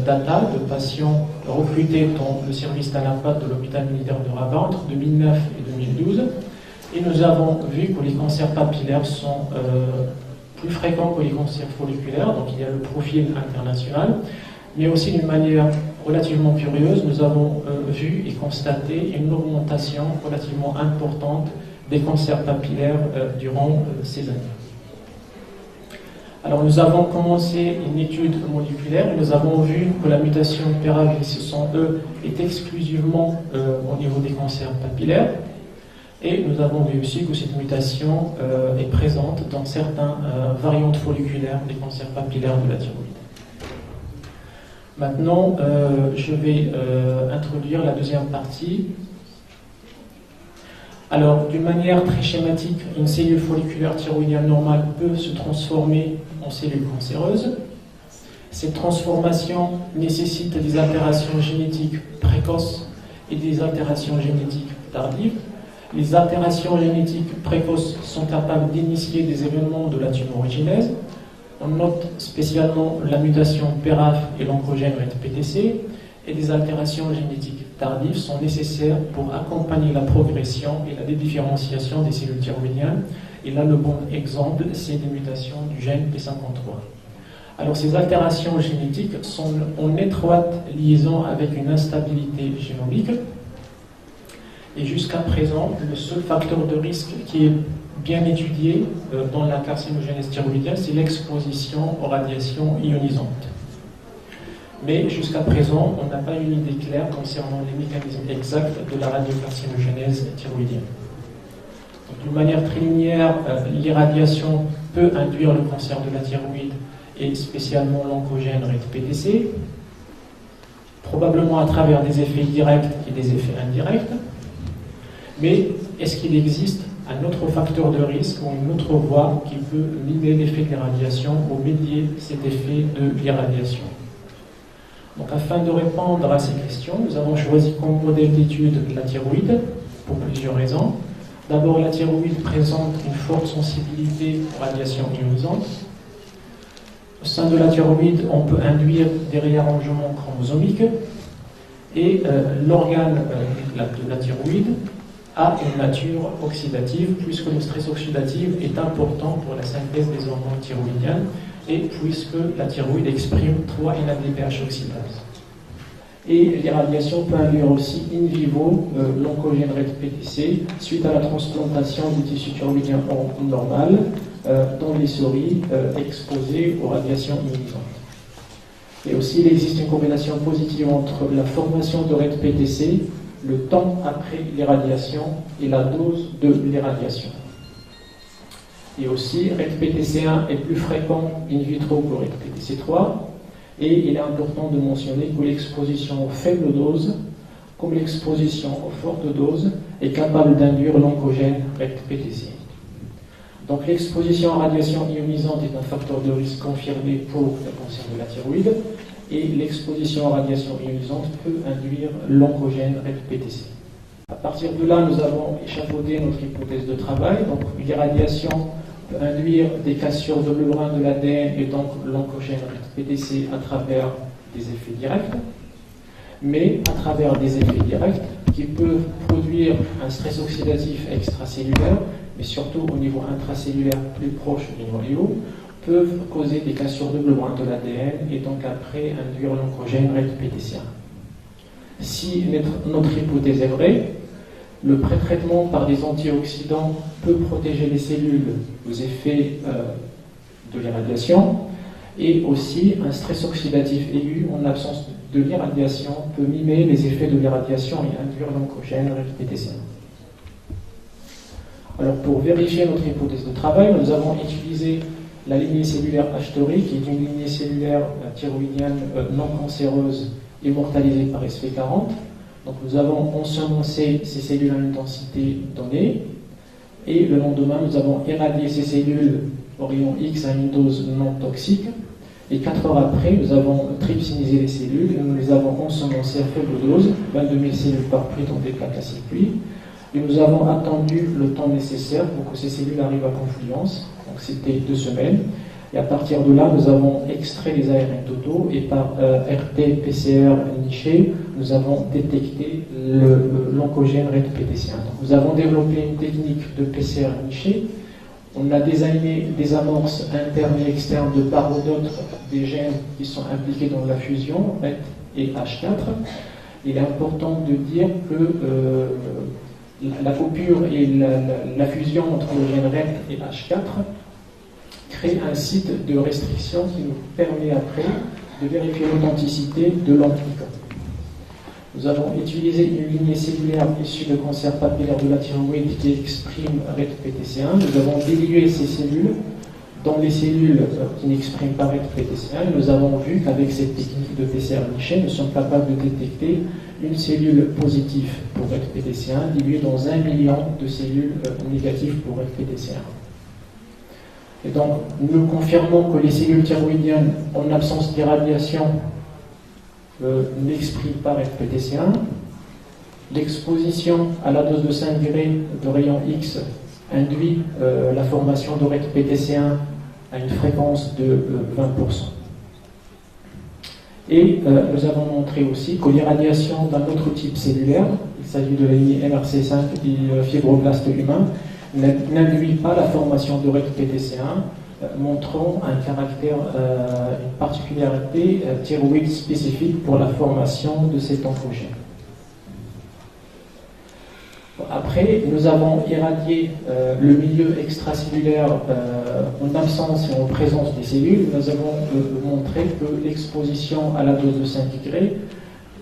datas de patients recrutés dans le service d'anapath de l'hôpital militaire de Rabat entre 2009 et 2012. Et nous avons vu que les cancers papillaires sont plus fréquents que les cancers folliculaires, donc il y a le profil international. Mais aussi d'une manière relativement curieuse, nous avons vu et constaté une augmentation relativement importante des cancers papillaires durant ces années. Alors nous avons commencé une étude moléculaire et nous avons vu que la mutation PRAV600E est exclusivement au niveau des cancers papillaires et nous avons vu aussi que cette mutation est présente dans certaines variantes folliculaires des cancers papillaires de la thyroïde. Maintenant, je vais introduire la deuxième partie. Alors, d'une manière très schématique, une cellule folliculaire thyroïdienne normale peut se transformer en cellule cancéreuse. Cette transformation nécessite des altérations génétiques précoces et des altérations génétiques tardives. Les altérations génétiques précoces sont capables d'initier des événements de la tumorigénèse. On note spécialement la mutation PRAF et l'oncogène PTC, et des altérations génétiques tardives sont nécessaires pour accompagner la progression et la dédifférenciation des cellules thyroïdiennes. Et là, le bon exemple, c'est des mutations du gène P53. Alors, ces altérations génétiques sont en étroite liaison avec une instabilité génomique. Et jusqu'à présent, le seul facteur de risque qui est bien étudié dans la carcinogénèse thyroïdienne, c'est l'exposition aux radiations ionisantes. Mais jusqu'à présent, on n'a pas une idée claire concernant les mécanismes exacts de la radiocarcinogénèse thyroïdienne. D'une manière très linéaire, l'irradiation peut induire le cancer de la thyroïde et spécialement l'oncogène RET-PTC, probablement à travers des effets directs et des effets indirects. Mais est-ce qu'il existe un autre facteur de risque ou une autre voie qui peut mimer l'effet de l'irradiation ou médier cet effet de l'irradiation? Donc, afin de répondre à ces questions, nous avons choisi comme modèle d'étude la thyroïde pour plusieurs raisons. D'abord, la thyroïde présente une forte sensibilité aux radiations ionisantes. Au sein de la thyroïde, on peut induire des réarrangements chromosomiques et l'organe de la thyroïde a une nature oxydative puisque le stress oxydatif est important pour la synthèse des hormones thyroïdiennes et puisque la thyroïde exprime 3 NADPH oxydase. Et l'irradiation peut induire aussi in vivo l'oncogène RET-PTC suite à la transplantation du tissu thyroïdien normal dans les souris exposées aux radiations ionisantes. Et aussi, il existe une corrélation positive entre la formation de RET-PTC, le temps après l'irradiation et la dose de l'irradiation. Et aussi, RET-PTC1 est plus fréquent in vitro que RET-PTC3. Et il est important de mentionner que l'exposition aux faibles doses, comme l'exposition aux fortes doses, est capable d'induire l'oncogène RET-PTC. Donc l'exposition à radiation ionisante est un facteur de risque confirmé pour le cancer de la thyroïde, et l'exposition à radiation ionisante peut induire l'oncogène RET-PTC. À partir de là, nous avons échafaudé notre hypothèse de travail. Donc l'irradiation peut induire des cassures de membrane de l'ADN et donc l'oncogène RET-PTC à travers des effets directs, mais à travers des effets directs qui peuvent produire un stress oxydatif extracellulaire, mais surtout au niveau intracellulaire plus proche du noyau, peuvent causer des cassures de membrane de l'ADN et donc après induire l'oncogène RET-PTC1. Si notre hypothèse est vraie, le pré-traitement par des antioxydants peut protéger les cellules aux effets de l'irradiation, et aussi un stress oxydatif aigu en absence de l'irradiation peut mimer les effets de l'irradiation et induire l'oncogène RET-PTC1. Alors pour vérifier notre hypothèse de travail, nous avons utilisé la lignée cellulaire H-Tori, qui est une lignée cellulaire thyroïdienne non cancéreuse immortalisée par SV40. Donc nous avons ensemencé ces cellules à une densité donnée, et le lendemain nous avons irradié ces cellules au rayon X à une dose non toxique, et 4 heures après nous avons trypsinisé les cellules et nous les avons ensemencées à faible dose, 22 000 cellules par pli dans des plaques à circuit, et nous avons attendu le temps nécessaire pour que ces cellules arrivent à confluence, donc c'était 2 semaines. Et à partir de là, nous avons extrait les ARN totaux et par RT-PCR niché, nous avons détecté l'oncogène RET-PTC1. Donc, nous avons développé une technique de PCR niché. On a designé des amorces internes et externes de part ou d'autre des gènes qui sont impliqués dans la fusion, RET et H4. Il est important de dire que la coupure et la fusion entre le gène RET et H4 crée un site de restriction qui nous permet après de vérifier l'authenticité de l'anticorps. Nous avons utilisé une lignée cellulaire issue de cancer papillaire de la thyroïde qui exprime RET-PTC1. Nous avons dilué ces cellules dans les cellules qui n'expriment pas RET-PTC1. Nous avons vu qu'avec cette technique de PCR niché, nous sommes capables de détecter une cellule positive pour RET-PTC1 diluée dans 1 million de cellules négatives pour RET-PTC1. Et donc, nous confirmons que les cellules thyroïdiennes, en absence d'irradiation, n'expriment pas RET-PTC1. L'exposition à la dose de 5 degrés de rayon X induit la formation de RET-PTC1 à une fréquence de 20%. Et nous avons montré aussi que l'irradiation d'un autre type cellulaire, il s'agit de la lignée MRC5 du fibroblast humain, n'induit pas la formation de RET-PTC1, montrant un caractère, une particularité thyroïde spécifique pour la formation de cet oncogène. Après, nous avons irradié le milieu extracellulaire en absence et en présence des cellules. Nous avons montré que l'exposition à la dose de 5 degrés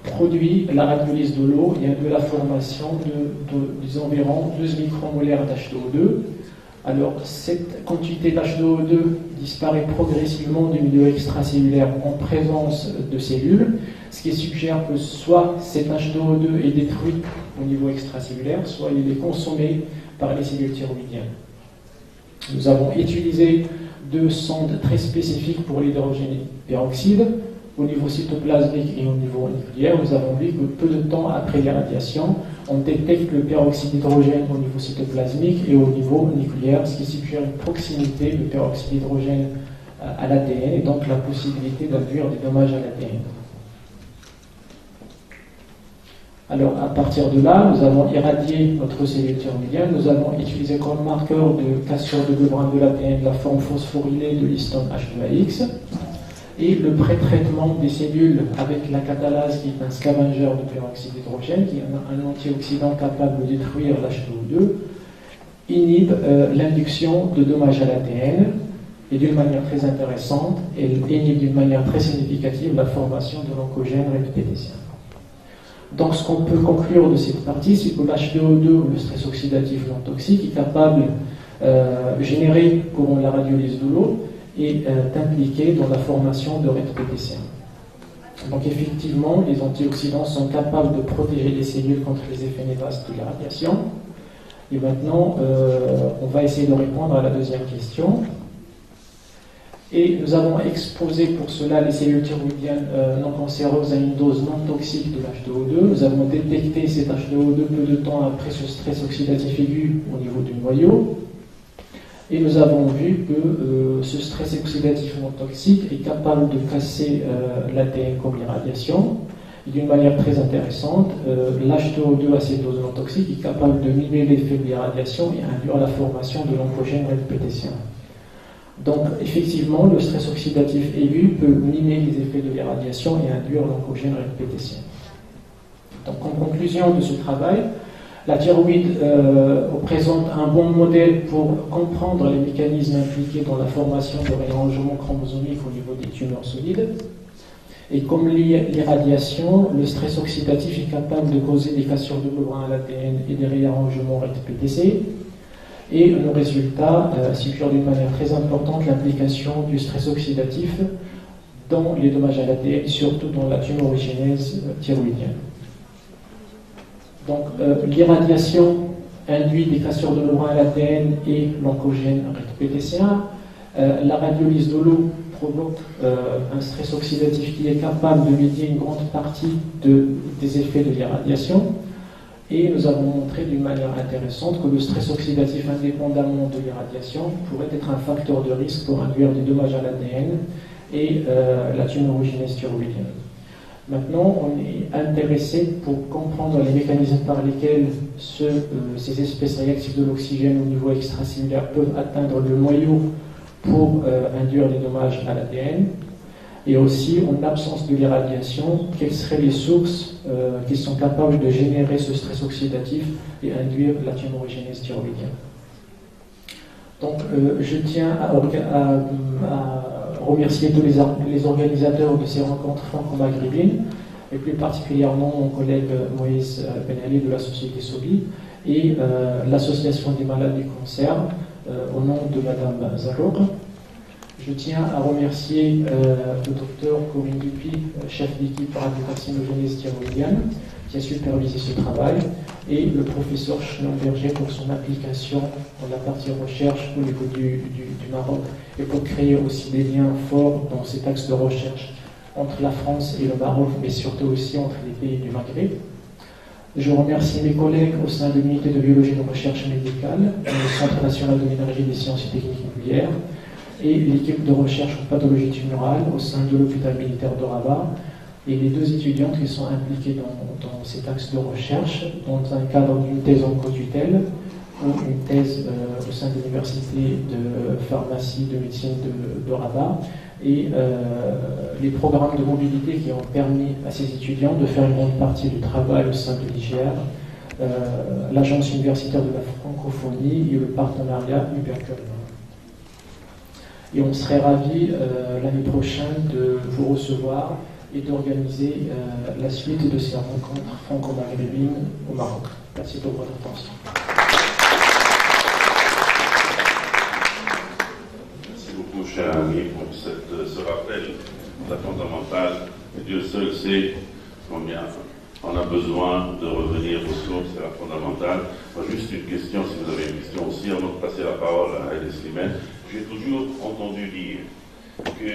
produit la radiolyse de l'eau et de la formation des environ 12 micromolaires d'H2O2 Alors, cette quantité d'H2O2 disparaît progressivement du milieu extracellulaire en présence de cellules, ce qui suggère que soit cet H2O2 est détruit au niveau extracellulaire, soit il est consommé par les cellules thyroïdiennes. Nous avons utilisé 2 sondes très spécifiques pour l'hydrogène peroxyde. Au niveau cytoplasmique et au niveau nucléaire, nous avons vu que peu de temps après l'irradiation, on détecte le peroxyde d'hydrogène au niveau cytoplasmique et au niveau nucléaire, ce qui suggère une proximité de peroxyde d'hydrogène à l'ADN et donc la possibilité d'induire des dommages à l'ADN. Alors, à partir de là, nous avons irradié notre cellule thyroïdienne, nous avons utilisé comme marqueur de cassure de membrane de l'ADN la forme phosphorylée de l'histone H2AX. Et le pré-traitement des cellules avec la catalase, qui est un scavenger de peroxyde d'hydrogène, qui est un antioxydant capable de détruire l'H2O2, inhibe l'induction de dommages à l'ADN et d'une manière très intéressante, elle inhibe d'une manière très significative la formation de l'oncogène répététien. Donc ce qu'on peut conclure de cette partie, c'est que l'H2O2, ou le stress oxydatif non toxique, est capable généré pour la radiolyse de l'eau, est impliqué dans la formation de RET-PTCA. Donc effectivement, les antioxydants sont capables de protéger les cellules contre les effets néfastes de la radiation. Et maintenant, on va essayer de répondre à la deuxième question. Et nous avons exposé pour cela les cellules thyroïdiennes non cancéreuses à une dose non toxique de l'H2O2. Nous avons détecté cet H2O2 peu de temps après ce stress oxydatif aigu au niveau du noyau. Et nous avons vu que ce stress oxydatif non toxique est capable de casser l'ADN comme l'irradiation. Et d'une manière très intéressante, l'H2O2 à cette dose non toxique est capable de mimer l'effet de l'irradiation et induire la formation de l'oncogène RET-PTCA. Donc effectivement, le stress oxydatif aigu peut mimer les effets de l'irradiation et induire l'oncogène RET-PTCA. Donc en conclusion de ce travail, la thyroïde présente un bon modèle pour comprendre les mécanismes impliqués dans la formation de réarrangements chromosomiques au niveau des tumeurs solides. Et comme l'irradiation, le stress oxydatif est capable de causer des cassures de membrane à l'ADN et des réarrangements RET-PTC. Et nos résultats suggèrent d'une manière très importante l'implication du stress oxydatif dans les dommages à l'ADN, surtout dans la tumorigénèse thyroïdienne. Donc l'irradiation induit des cassures de membrane à l'ADN et l'oncogène RET-PTCA. La radiolyse de l'eau provoque un stress oxydatif qui est capable de médier une grande partie des effets de l'irradiation. Et nous avons montré d'une manière intéressante que le stress oxydatif indépendamment de l'irradiation pourrait être un facteur de risque pour induire des dommages à l'ADN et la tumorigénèse thyroïdienne. Maintenant, on est intéressé pour comprendre les mécanismes par lesquels ces espèces réactives de l'oxygène au niveau extracellulaire peuvent atteindre le noyau pour induire des dommages à l'ADN. Et aussi, en absence de l'irradiation, quelles seraient les sources qui sont capables de générer ce stress oxydatif et induire la tumorigénèse thyroïdienne. Donc, je tiens à remercier tous les organisateurs de ces rencontres franco-maghrébines, et plus particulièrement mon collègue Moïse Ben Ali de la société SOBI et l'association des malades du cancer au nom de Madame Zarour. Je tiens à remercier le docteur Corinne Dupuy, chef d'équipe radiocarcinogénèse thyroïdienne, qui a supervisé ce travail, et le professeur Schlumberger pour son application dans la partie recherche au niveau du Maroc, et pour créer aussi des liens forts dans cet axe de recherche entre la France et le Maroc, mais surtout aussi entre les pays du Maghreb. Je remercie mes collègues au sein de l'unité de biologie de recherche médicale, le Centre national de l'énergie, des sciences et techniques nucléaires, et l'équipe de recherche en pathologie tumorale au sein de l'hôpital militaire de Rabat, et les 2 étudiantes qui sont impliquées dans cet axe de recherche, dans un cadre d'une thèse en co-tutelle ou une thèse au sein de l'université de pharmacie, de médecine de Rabat, et les programmes de mobilité qui ont permis à ces étudiants de faire une grande partie du travail au sein de l'IGR, l'agence universitaire de la francophonie et le partenariat Ubercom. Et on serait ravis l'année prochaine de vous recevoir et d'organiser la suite de ces rencontres franco-maghrébines au Maroc. Merci pour votre attention. cher ami, pour ce rappel fondamental. Dieu seul sait combien on a besoin de revenir aux sources, c'est la fondamentale. Moi, juste une question, si vous avez une question aussi, avant de passer la parole à Elie Slimane. J'ai toujours entendu dire que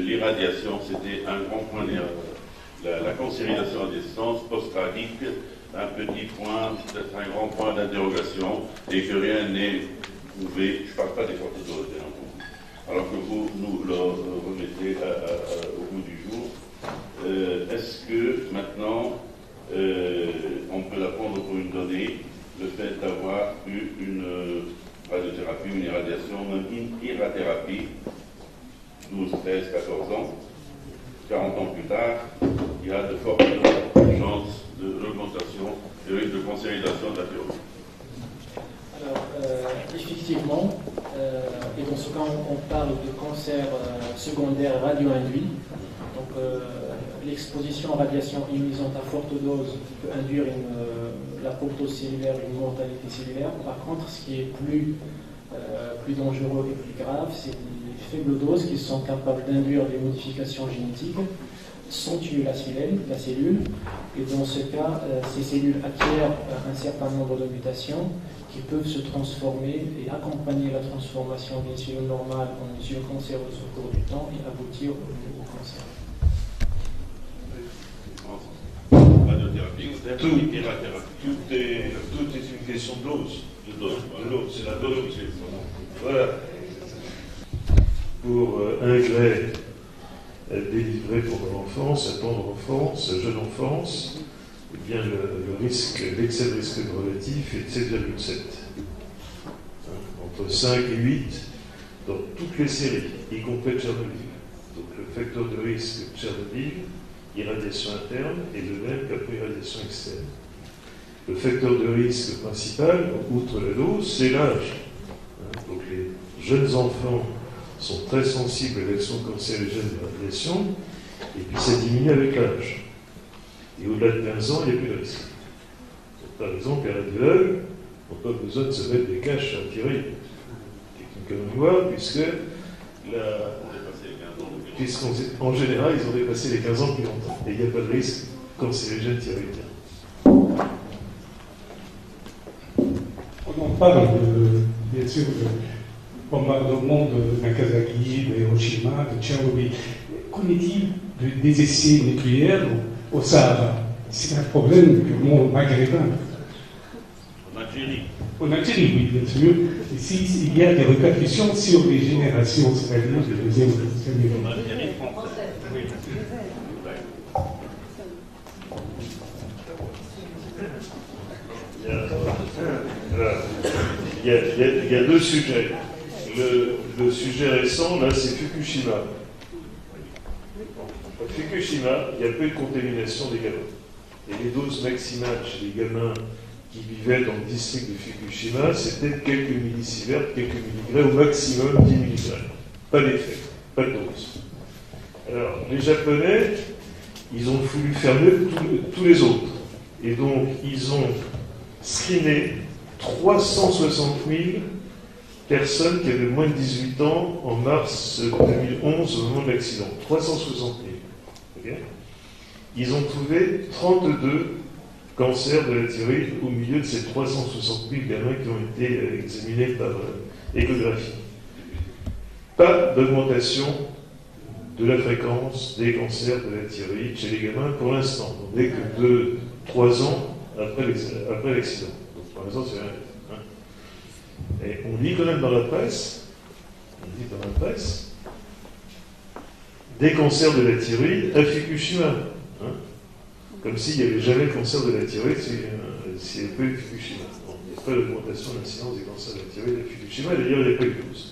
l'irradiation, c'était un grand point, la cancérisation à distance post-radique, un petit point, peut-être un grand point d'interrogation, et que rien n'est prouvé. Je ne parle pas des photos bien entendu. Alors que vous nous le remettez au bout du jour. Est-ce que maintenant, on peut la prendre pour une donnée, le fait d'avoir eu une radiothérapie, une irradiation, même une irathérapie, 12, 13, 14 ans, 40 ans plus tard, il y a de fortes chances de l'augmentation du risque de cancérisation de la thyroïde. Alors, effectivement, et dans ce cas, on parle de cancer secondaire radio-induit. Donc, l'exposition à radiation ionisante à forte dose peut induire l'apoptose cellulaire, une mortalité cellulaire. Par contre, ce qui est plus dangereux et plus grave, c'est les faibles doses qui sont capables d'induire des modifications génétiques sans tuer la cellule. Et dans ce cas, ces cellules acquièrent un certain nombre de mutations qui peuvent se transformer et accompagner la transformation d'une cellule normale en une cellule cancéreuse au cours du temps et aboutir au cancer. Tout est une question de dose. De dose, c'est la dose. Voilà. Pour un grès délivré pendant l'enfance, à tendre enfance, à jeune enfance, eh bien l'excès de risque relatif est de 7,7. Entre 5 et 8 dans toutes les séries, y compris Tchernobyl. Donc le facteur de risque de Tchernobyl, irradiation interne, est le même qu'après irradiation externe. Le facteur de risque principal, outre la dose, c'est l'âge. Donc les jeunes enfants sont très sensibles à l'action cancérigène de la radiation, et puis ça diminue avec l'âge. Et au-delà de 15 ans, il n'y a plus de risque. Donc, par exemple, les radiologues n'ont pas besoin de se mettre des caches à tirer. Techniquement, puisque en général, ils ont dépassé les 15 ans plus longtemps. Et il n'y a pas de risque cancérigène thyroïdien. On en parle, bien sûr, de bombardement de Nagasaki, de Hiroshima, de Tchernobyl. Qu'en est-il des essais nucléaires au Sahara? C'est un problème purement maghrébin. En Algérie. En Algérie, oui, bien sûr. Et s'il y a des répercussions sur les générations, c'est-à-dire de deuxième et troisième niveau. En Algérie française. Oui. Il y a deux sujets. Le sujet récent, là, c'est Fukushima. À Fukushima, il y a peu de contamination des gamins. Et les doses maximales chez les gamins qui vivaient dans le district de Fukushima, c'était quelques millisieverts, quelques milligrammes, au maximum 10 milligrammes. Pas d'effet, pas de dose. Alors, les Japonais, ils ont voulu fermer tous les autres. Et donc, ils ont screené 360 000 personnes qui avaient moins de 18 ans en mars 2011 au moment de l'accident. 360 000. Okay. Ils ont trouvé 32 cancers de la thyroïde au milieu de ces 360 000 gamins qui ont été examinés par échographie. Pas d'augmentation de la fréquence des cancers de la thyroïde chez les gamins pour l'instant. On n'est que 2-3 ans après l'accident. Donc pour l'instant, c'est rien. Et on lit quand même dans la presse, des cancers de la thyroïde à Fukushima. Comme s'il n'y avait jamais de cancer de la thyroïde s'il n'y avait pas eu Fukushima. Bon, il n'y a pas d'augmentation de l'incidence des cancers de la thyroïde à Fukushima, d'ailleurs il n'y a pas eu de cause.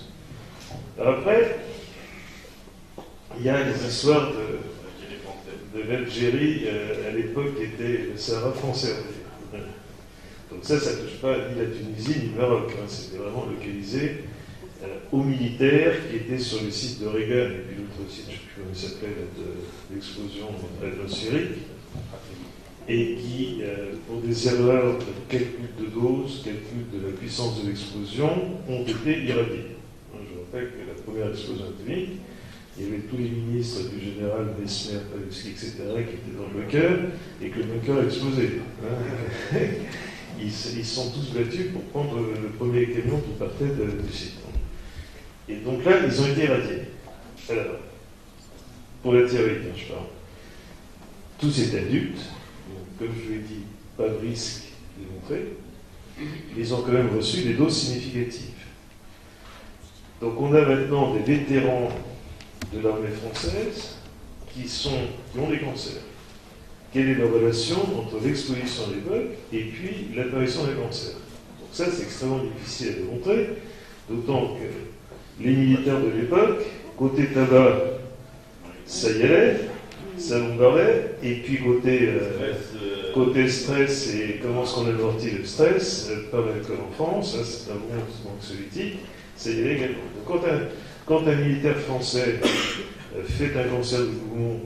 Après, il y a les histoires de l'Algérie, à l'époque était le Sahara français. Donc ça ne touche pas ni la Tunisie ni le Maroc. C'était vraiment localisé aux militaires qui étaient sur le site de Reagan, et puis l'autre site, je ne sais plus comment il s'appelle, de l'explosion atmosphérique, et qui, pour des erreurs de calcul de dose, calcul de la puissance de l'explosion, ont été irradiés. Je rappelle que la première explosion atomique, il y avait tous les ministres du général Messner, Paluski, etc., qui étaient dans le bunker, et que le bunker a explosé. Hein. Ils sont tous battus pour prendre le premier camion qui partait du site. Et donc là, ils ont été irradiés. Alors, pour la thyroïde, je parle. Tous étaient adultes, donc, comme je vous l'ai dit, pas de risque démontré. Ils ont quand même reçu des doses significatives. Donc on a maintenant des vétérans de l'armée française qui ont des cancers. Quelle est la relation entre l'exposition à l'époque et puis l'apparition des cancers? Donc ça, c'est extrêmement difficile à démontrer, d'autant que les militaires de l'époque, côté tabac, ça y allait, ça bombardait, et puis côté stress et comment est-ce qu'on amortit le stress, par l'alcool en France, ça c'est un bon anxiolytique, ça y allait également. Donc quand un militaire français fait un cancer du poumon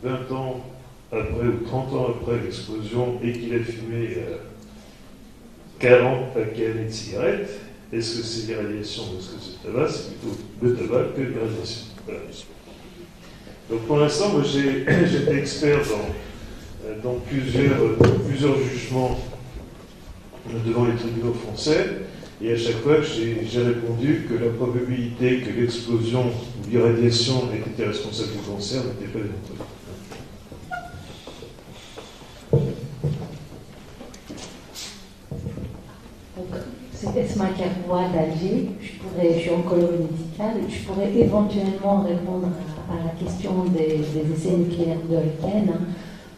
20 ans après ou 30 ans après l'explosion et qu'il a fumé 40 paquets de cigarettes, est-ce que c'est l'irradiation ou est-ce que c'est le tabac? C'est plutôt le tabac que l'irradiation. Voilà. Donc pour l'instant, moi j'étais expert dans plusieurs jugements devant les tribunaux français, et à chaque fois j'ai répondu que la probabilité que l'explosion ou l'irradiation ait été responsable du cancer n'était pas démontrée. C'est Esma Kerbois d'Alger, je suis oncologue médicale, je pourrais éventuellement répondre à la question des essais nucléaires de Riken,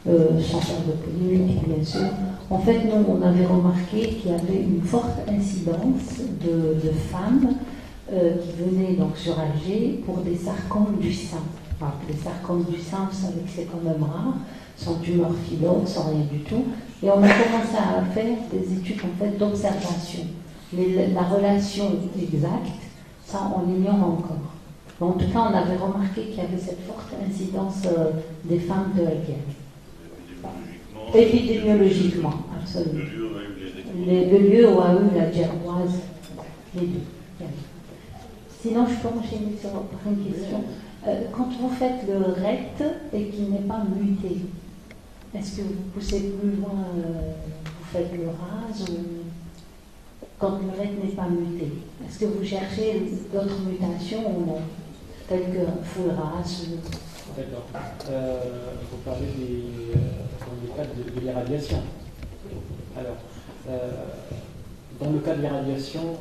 sans faire de polémique bien sûr. En fait, nous, on avait remarqué qu'il y avait une forte incidence de femmes qui venaient donc sur Alger pour des sarcomes du sein. Enfin, les sarcomes du sein, vous savez que c'est quand même rare, sans tumeur filote, sans rien du tout. Et on a commencé à faire des études en fait d'observation. Mais la relation exacte, ça on l'ignore encore. En tout cas, on avait remarqué qu'il y avait cette forte incidence des femmes de Algérie. Épidémiologiquement, absolument. Le lieu où a eu la gerboise, les deux. Sinon, je peux enchaîner sur une question. Quand vous faites le recte et qu'il n'est pas muté, est-ce que vous poussez plus loin, vous faites le rase ou quand le recte n'est pas muté? Est-ce que vous cherchez d'autres mutations ou non, telles que full rase ou... D'accord. Vous parlez des cas de l'irradiation. Alors, dans le cas de l'irradiation,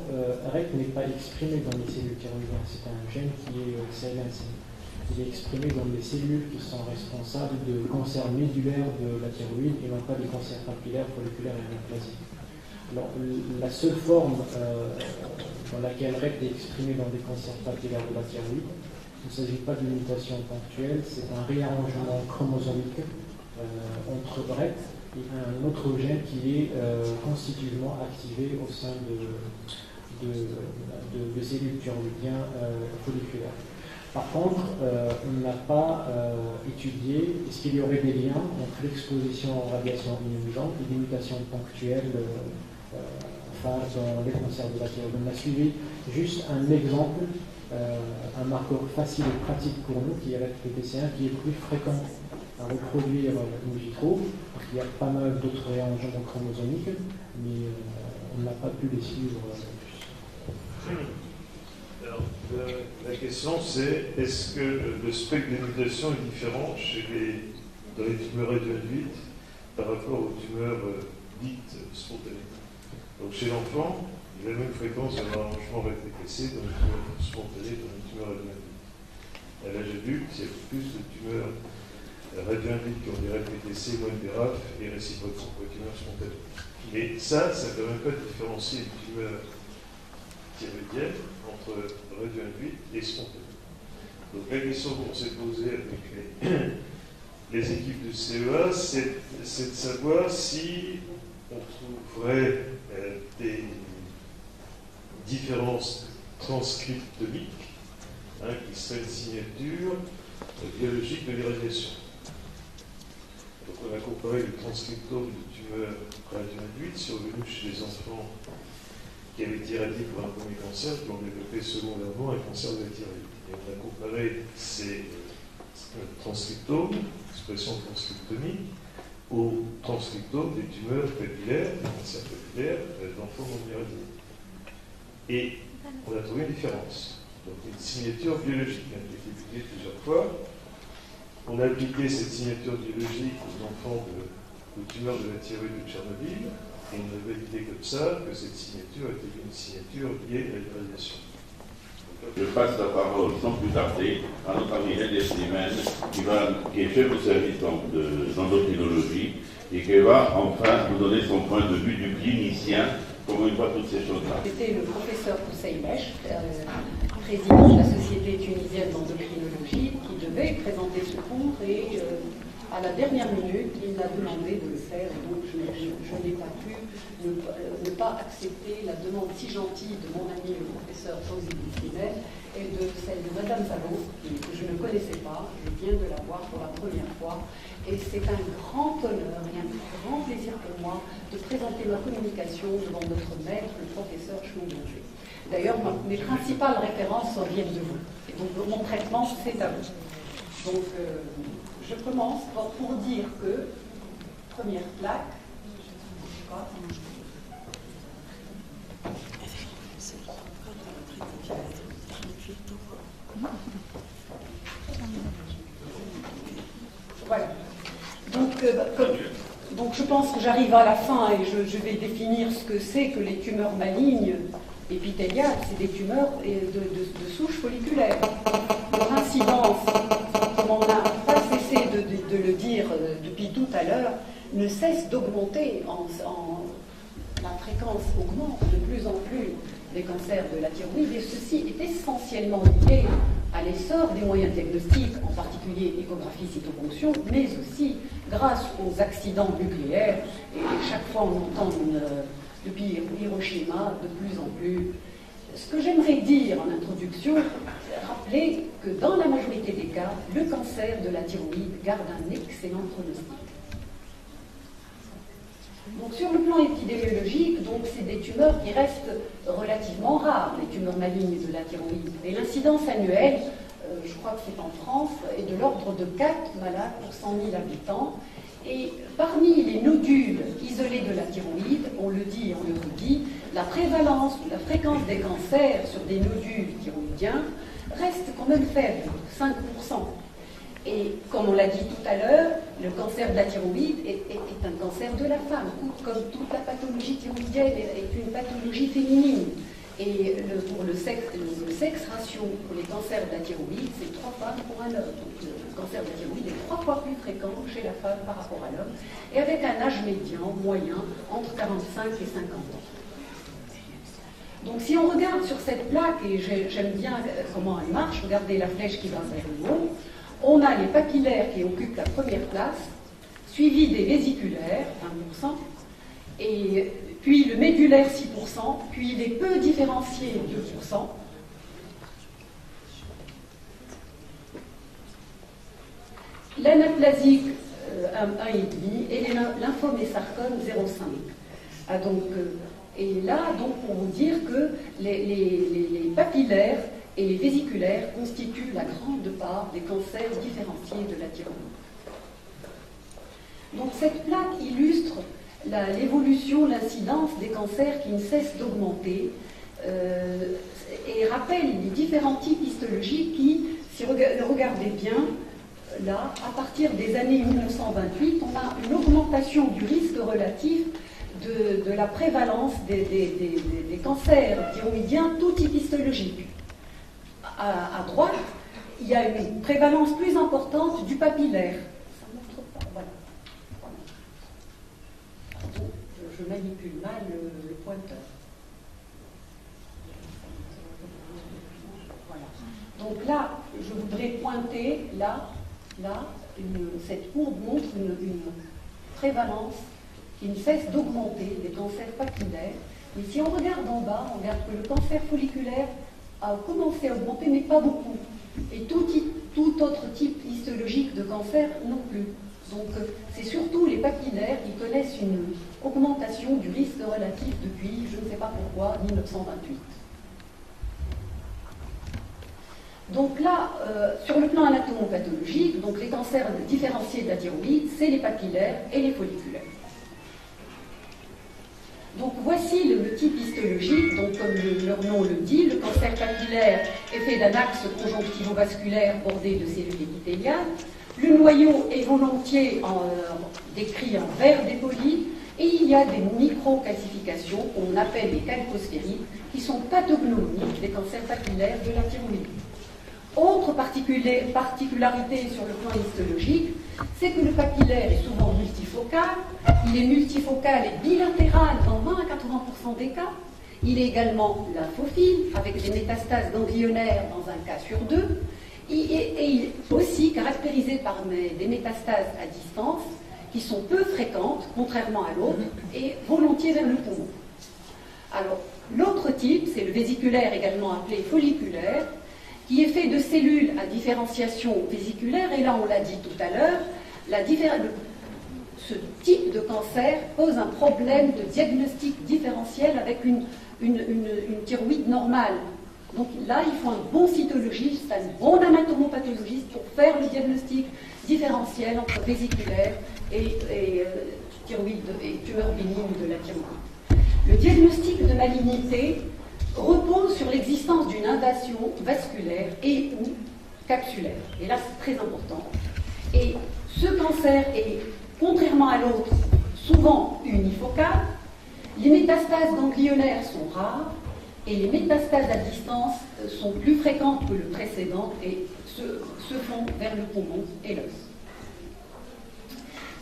REC n'est pas exprimé dans les cellules thyroïdiennes. C'est un gène qui est CLS. Il est exprimé dans les cellules qui sont responsables de cancers médulaires de la thyroïde et non pas des cancers papillaires, folliculaires et néoplasiques. Alors, la seule forme dans laquelle REC est exprimé dans des cancers papillaires de la thyroïde, il ne s'agit pas d'une mutation ponctuelle, c'est un réarrangement chromosomique entre RET et un autre gène qui est constitutivement activé au sein de cellules thyroïdiennes folliculaires. Par contre, on n'a pas étudié est-ce qu'il y aurait des liens entre l'exposition aux radiations ionissantes et des mutations ponctuelles dans les cancers de la thyroïde. On a suivi juste un exemple, un marqueur facile et pratique pour nous, qui est RET-PTC1, qui est plus fréquent à reproduire in vitro, parce qu'il y a pas mal d'autres réarrangements chromosomiques, mais on n'a pas pu les suivre plus. Alors, la question c'est, est-ce que le spectre des mutations est différent dans les tumeurs réduites par rapport aux tumeurs dites spontanées? Donc chez l'enfant, il y a la même fréquence d'un arrangement RET-PTC dans les tumeurs spontanées dans les tumeurs réduites. À l'âge adulte, il y a plus de tumeurs réduites qui ont des RET-PTC, moins de RAF et réciproquement pour les tumeurs spontanées. Mais ça ne permet pas de différencier les tumeurs thyroïdiennes entre réduites et spontanées. Donc la question qu'on s'est posée avec les équipes de CEA, c'est de savoir si on trouverait des différences transcriptomiques qui seraient une signature biologique de l'irradiation. Donc on a comparé le transcriptome de tumeurs réduites survenues chez les enfants qui avaient été irradiés pour un premier cancer, qui ont développé secondairement un cancer de la thyroïde. Et on a comparé ces transcriptomes, expression transcriptomie, aux transcriptomes des tumeurs papillaires, des cancers papillaires d'enfants non irradiés. Et on a trouvé une différence. Donc une signature biologique qui a été étudiée plusieurs fois. On a appliqué cette signature biologique aux enfants de tumeurs de la thyroïde de Tchernobyl, et on a validé comme ça que cette signature était une signature liée à l'irradiation. Je passe la parole sans plus tarder à notre ami Elie Slimane, qui est chef de service d'endocrinologie et qui va enfin nous donner son point de vue du clinicien, comment il voit toutes ces choses-là. C'était le professeur Koussaï Mesh, président de la Société tunisienne d'endocrinologie, qui devait présenter ce cours et à la dernière minute, il m'a demandé de le faire, et donc je n'ai pas pu ne pas accepter la demande si gentille de mon ami le professeur Fawzi Boussoumet et de celle de Madame Zalo, que je ne connaissais pas, je viens de la voir pour la première fois, et c'est un grand honneur et un grand plaisir pour moi de présenter ma communication devant notre maître, le professeur Chloumongé. D'ailleurs, mes principales références viennent de vous, et donc mon traitement, c'est à vous. Donc, je commence pour dire que, première plaque, voilà. Donc je pense que j'arrive à la fin et je vais définir ce que c'est que les tumeurs malignes épithéliales. C'est des tumeurs de souche folliculaire. Leur incidence, comme on n'a pas cessé de le dire depuis tout à l'heure, ne cesse d'augmenter. La fréquence augmente de plus en plus des cancers de la thyroïde, et ceci est essentiellement lié à l'essor des moyens diagnostiques, en particulier échographie cytoponction, mais aussi grâce aux accidents nucléaires. Et chaque fois on entend depuis Hiroshima de plus en plus. Ce que j'aimerais dire en introduction, c'est rappeler que dans la majorité des cas, le cancer de la thyroïde garde un excellent pronostic. Donc sur le plan épidémiologique, c'est des tumeurs qui restent relativement rares, les tumeurs malignes de la thyroïde. Et l'incidence annuelle, je crois que c'est en France, est de l'ordre de 4 malades pour 100 000 habitants. Et parmi les nodules isolés de la thyroïde, on le dit et on le redit, la prévalence ou la fréquence des cancers sur des nodules thyroïdiens reste quand même faible, 5%. Et comme on l'a dit tout à l'heure, le cancer de la thyroïde est un cancer de la femme, comme toute la pathologie thyroïdienne est une pathologie féminine. Et pour le sexe ratio pour les cancers de la thyroïde, c'est 3 femmes pour un homme. Donc le cancer de la thyroïde est 3 fois plus fréquent chez la femme par rapport à l'homme, et avec un âge médian moyen entre 45 et 50 ans. Donc si on regarde sur cette plaque, et j'aime bien comment elle marche, regardez la flèche qui va vers le haut, on a les papillaires qui occupent la première place, suivi des vésiculaires, 20%, et puis le médulaire 6%, puis les peu différenciés 2%. L'anaplasique 1,5 et les lymphomes et sarcomes 0,5. Et là, pour vous dire que les papillaires et les vésiculaires constituent la grande part des cancers différenciés de la thyroïde. Donc cette plaque illustre l'évolution, l'incidence des cancers qui ne cessent d'augmenter et rappelle les différents types histologiques qui, si vous regardez bien, là, à partir des années 1928, on a une augmentation du risque relatif de la prévalence des cancers thyroïdiens, tout type histologique. À droite, il y a une prévalence plus importante du papillaire. Ça ne montre pas, voilà. Pardon, je manipule mal le pointeur. Voilà. Donc là, je voudrais pointer, cette courbe montre une prévalence qui ne cesse d'augmenter des cancers papillaires. Mais si on regarde en bas, on regarde que le cancer folliculaire a commencé à augmenter, mais pas beaucoup. Et tout autre type histologique de cancer non plus. Donc c'est surtout les papillaires qui connaissent une augmentation du risque relatif depuis, je ne sais pas pourquoi, 1928. Donc là, sur le plan anatomopathologique, donc les cancers différenciés de la thyroïde, c'est les papillaires et les folliculaires. Donc voici le type histologique, donc comme leur nom le dit, le cancer papillaire est fait d'un axe conjonctivo-vasculaire bordé de cellules épithéliales. Le noyau est volontiers décrit en vert dépoli, et il y a des micro-calcifications qu'on appelle les calcosphéries, qui sont pathognomiques des cancers papillaires de la thyroïde. Autre particularité sur le plan histologique, c'est que le papillaire est souvent multifocal. Il est multifocal et bilatéral dans 20 à 80% des cas. Il est également lymphophile, avec des métastases ganglionnaires dans un cas sur deux. Et il est aussi caractérisé par des métastases à distance, qui sont peu fréquentes, contrairement à l'autre, et volontiers vers le poumon. Alors, l'autre type, c'est le vésiculaire, également appelé folliculaire, qui est fait de cellules à différenciation vésiculaire, et là on l'a dit tout à l'heure, ce type de cancer pose un problème de diagnostic différentiel avec une thyroïde normale. Donc là, il faut un bon cytologiste, un bon anatomopathologiste pour faire le diagnostic différentiel entre vésiculaire et thyroïde et tumeur bénigne de la thyroïde. Le diagnostic de malignité repose sur l'existence d'une invasion vasculaire et ou capsulaire. Et là, c'est très important. Et ce cancer est, contrairement à l'autre, souvent unifocal. Les métastases ganglionnaires sont rares et les métastases à distance sont plus fréquentes que le précédent et se font vers le poumon et l'os.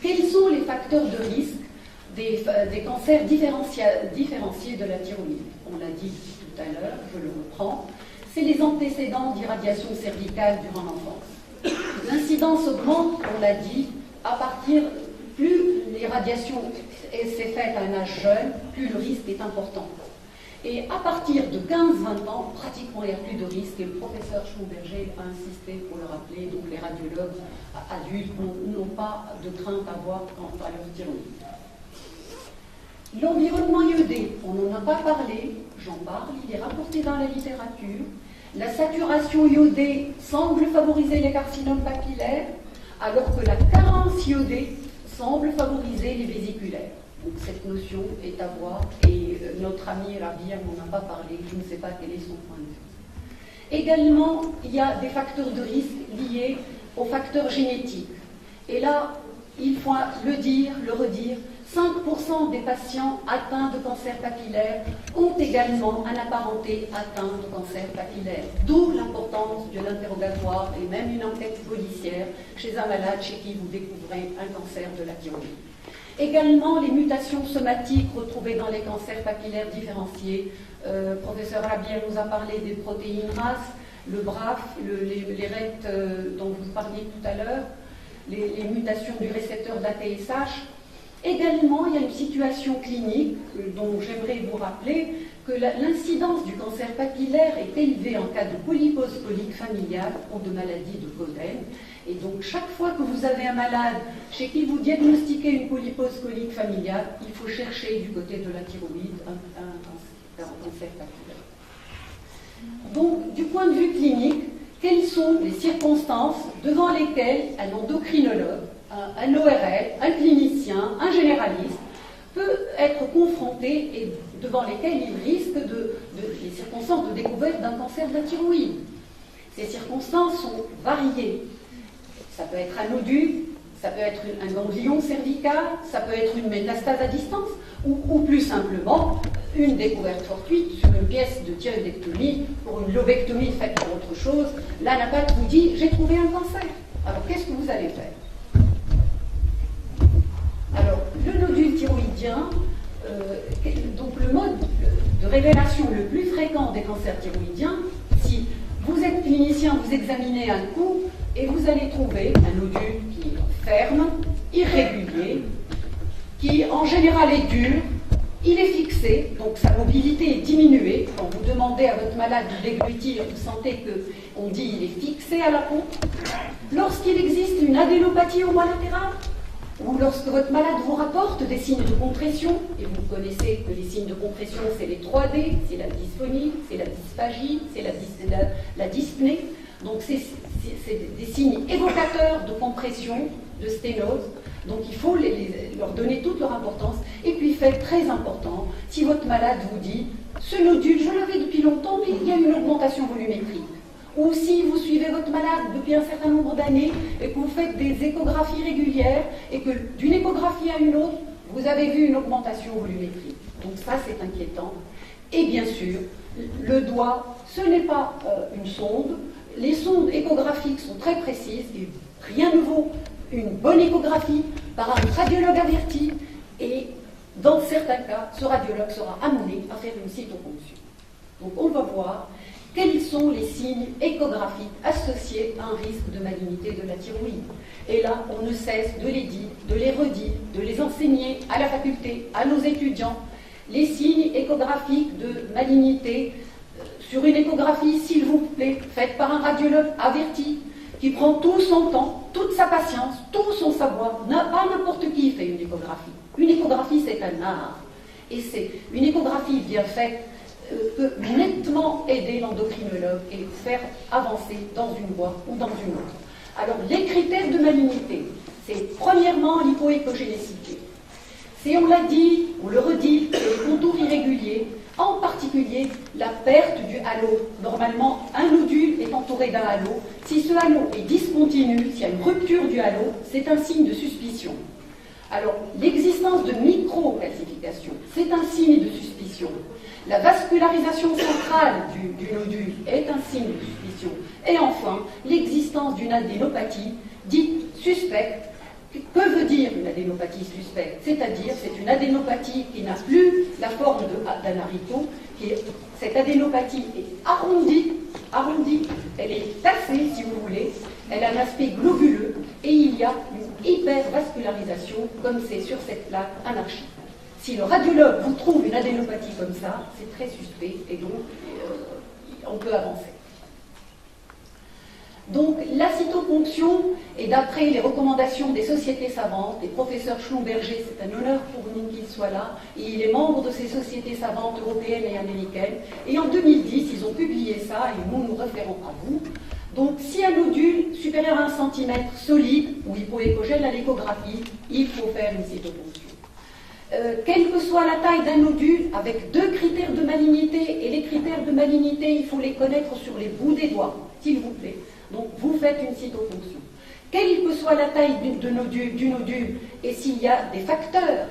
Quels sont les facteurs de risque des cancers différenciés de la thyroïde? On l'a dit tout à l'heure, je le reprends. C'est les antécédents d'irradiation cervicale durant l'enfance. L'incidence augmente, on l'a dit, à partir, plus l'irradiation s'est faite à un âge jeune, plus le risque est important. Et à partir de 15-20 ans, pratiquement il n'y a plus de risque, et le professeur Schlumberger a insisté pour le rappeler, donc les radiologues adultes n'ont pas de crainte à avoir quant à leur thyroïde. L'environnement iodé, on n'en a pas parlé, j'en parle, il est rapporté dans la littérature. La saturation iodée semble favoriser les carcinomes papillaires, alors que la carence iodée semble favoriser les vésiculaires. Donc cette notion est à voir, et notre ami Rabia n'en a pas parlé, je ne sais pas quel est son point de vue. Également, il y a des facteurs de risque liés aux facteurs génétiques. Et là, il faut le dire, le redire, 5% des patients atteints de cancer papillaire ont également un apparenté atteint de cancer papillaire. D'où l'importance de l'interrogatoire et même une enquête policière chez un malade chez qui vous découvrez un cancer de la thyroïde. Également, les mutations somatiques retrouvées dans les cancers papillaires différenciés. Professeur Rabia nous a parlé des protéines RAS, le BRAF, les RET dont vous parliez tout à l'heure, les mutations du récepteur de la TSH. Également, il y a une situation clinique dont j'aimerais vous rappeler que l'incidence du cancer papillaire est élevée en cas de polypose colique familiale ou de maladie de Coden. Et donc, chaque fois que vous avez un malade chez qui vous diagnostiquez une polypose colique familiale, il faut chercher du côté de la thyroïde un cancer papillaire. Donc, du point de vue clinique, quelles sont les circonstances devant lesquelles un endocrinologue, un ORL, un clinicien, un généraliste peut être confronté et devant lesquels il risque les circonstances de découverte d'un cancer de la thyroïde? Ces circonstances sont variées. Ça peut être un nodule, ça peut être un ganglion cervical, ça peut être une métastase à distance, ou plus simplement une découverte fortuite sur une pièce de thyroïdectomie pour une lobectomie faite pour autre chose. Là, la patte vous dit « j'ai trouvé un cancer ». Alors, qu'est-ce que vous allez faire? Alors, le nodule thyroïdien, donc le mode de révélation le plus fréquent des cancers thyroïdiens, si vous êtes clinicien, vous examinez un coup et vous allez trouver un nodule qui est ferme, irrégulier, qui en général est dur, il est fixé, donc sa mobilité est diminuée. Quand vous demandez à votre malade de déglutir, vous sentez qu'on dit il est fixé à la peau. Lorsqu'il existe une adénopathie homolatérale, ou lorsque votre malade vous rapporte des signes de compression, et vous connaissez que les signes de compression, c'est les 3D, c'est la dysphonie, c'est la dysphagie, c'est la dyspnée. Donc c'est des signes évocateurs de compression, de sténose. Donc il faut leur donner toute leur importance. Et puis fait très important, si votre malade vous dit « ce nodule, je l'avais depuis longtemps, mais il y a une augmentation volumétrique ». Ou si vous suivez votre malade depuis un certain nombre d'années et que vous faites des échographies régulières et que d'une échographie à une autre, vous avez vu une augmentation volumétrique. Donc ça, c'est inquiétant. Et bien sûr, le doigt, ce n'est pas une sonde. Les sondes échographiques sont très précises et rien ne vaut une bonne échographie par un radiologue averti. Et dans certains cas, ce radiologue sera amené à faire une cytoponction. Donc on va voir quels sont les signes échographiques associés à un risque de malignité de la thyroïde. Et là, on ne cesse de les dire, de les redire, de les enseigner à la faculté, à nos étudiants. Les signes échographiques de malignité, sur une échographie, s'il vous plaît, faite par un radiologue averti, qui prend tout son temps, toute sa patience, tout son savoir. Pas n'importe qui fait une échographie. Une échographie, c'est un art. Et c'est une échographie bien faite peut nettement aider l'endocrinologue et faire avancer dans une voie ou dans une autre. Alors, les critères de malignité, c'est premièrement l'hypoécogénécité. C'est, on l'a dit, on le redit, les contours irréguliers, en particulier la perte du halo. Normalement, un nodule est entouré d'un halo. Si ce halo est discontinu, s'il y a une rupture du halo, c'est un signe de suspicion. Alors, l'existence de micro-calcification, c'est un signe de suspicion. La vascularisation centrale du nodule est un signe de suspicion. Et enfin, l'existence d'une adénopathie dite suspecte. Que veut dire une adénopathie suspecte? C'est-à-dire, c'est une adénopathie qui n'a plus la forme d'un haricot. Cette adénopathie est arrondie, elle est tassée, si vous voulez, elle a un aspect globuleux, et il y a une hypervascularisation, comme c'est sur cette plaque anarchique. Si le radiologue vous trouve une adénopathie comme ça, c'est très suspect, et donc on peut avancer. Donc la cytoponction, et d'après les recommandations des sociétés savantes, des professeurs Schlumberger, c'est un honneur pour nous qu'il soit là, et il est membre de ces sociétés savantes européennes et américaines, et en 2010, ils ont publié ça, et nous nous référons à vous. Donc si un nodule supérieur à 1 cm solide ou hypoécogène à l'échographie, il faut faire une cytoponction. Quelle que soit la taille d'un nodule, avec 2 critères de malignité, et les critères de malignité, il faut les connaître sur les bouts des doigts, s'il vous plaît. Donc vous faites une cytoponction. Quelle que soit la taille du nodule, et s'il y a des facteurs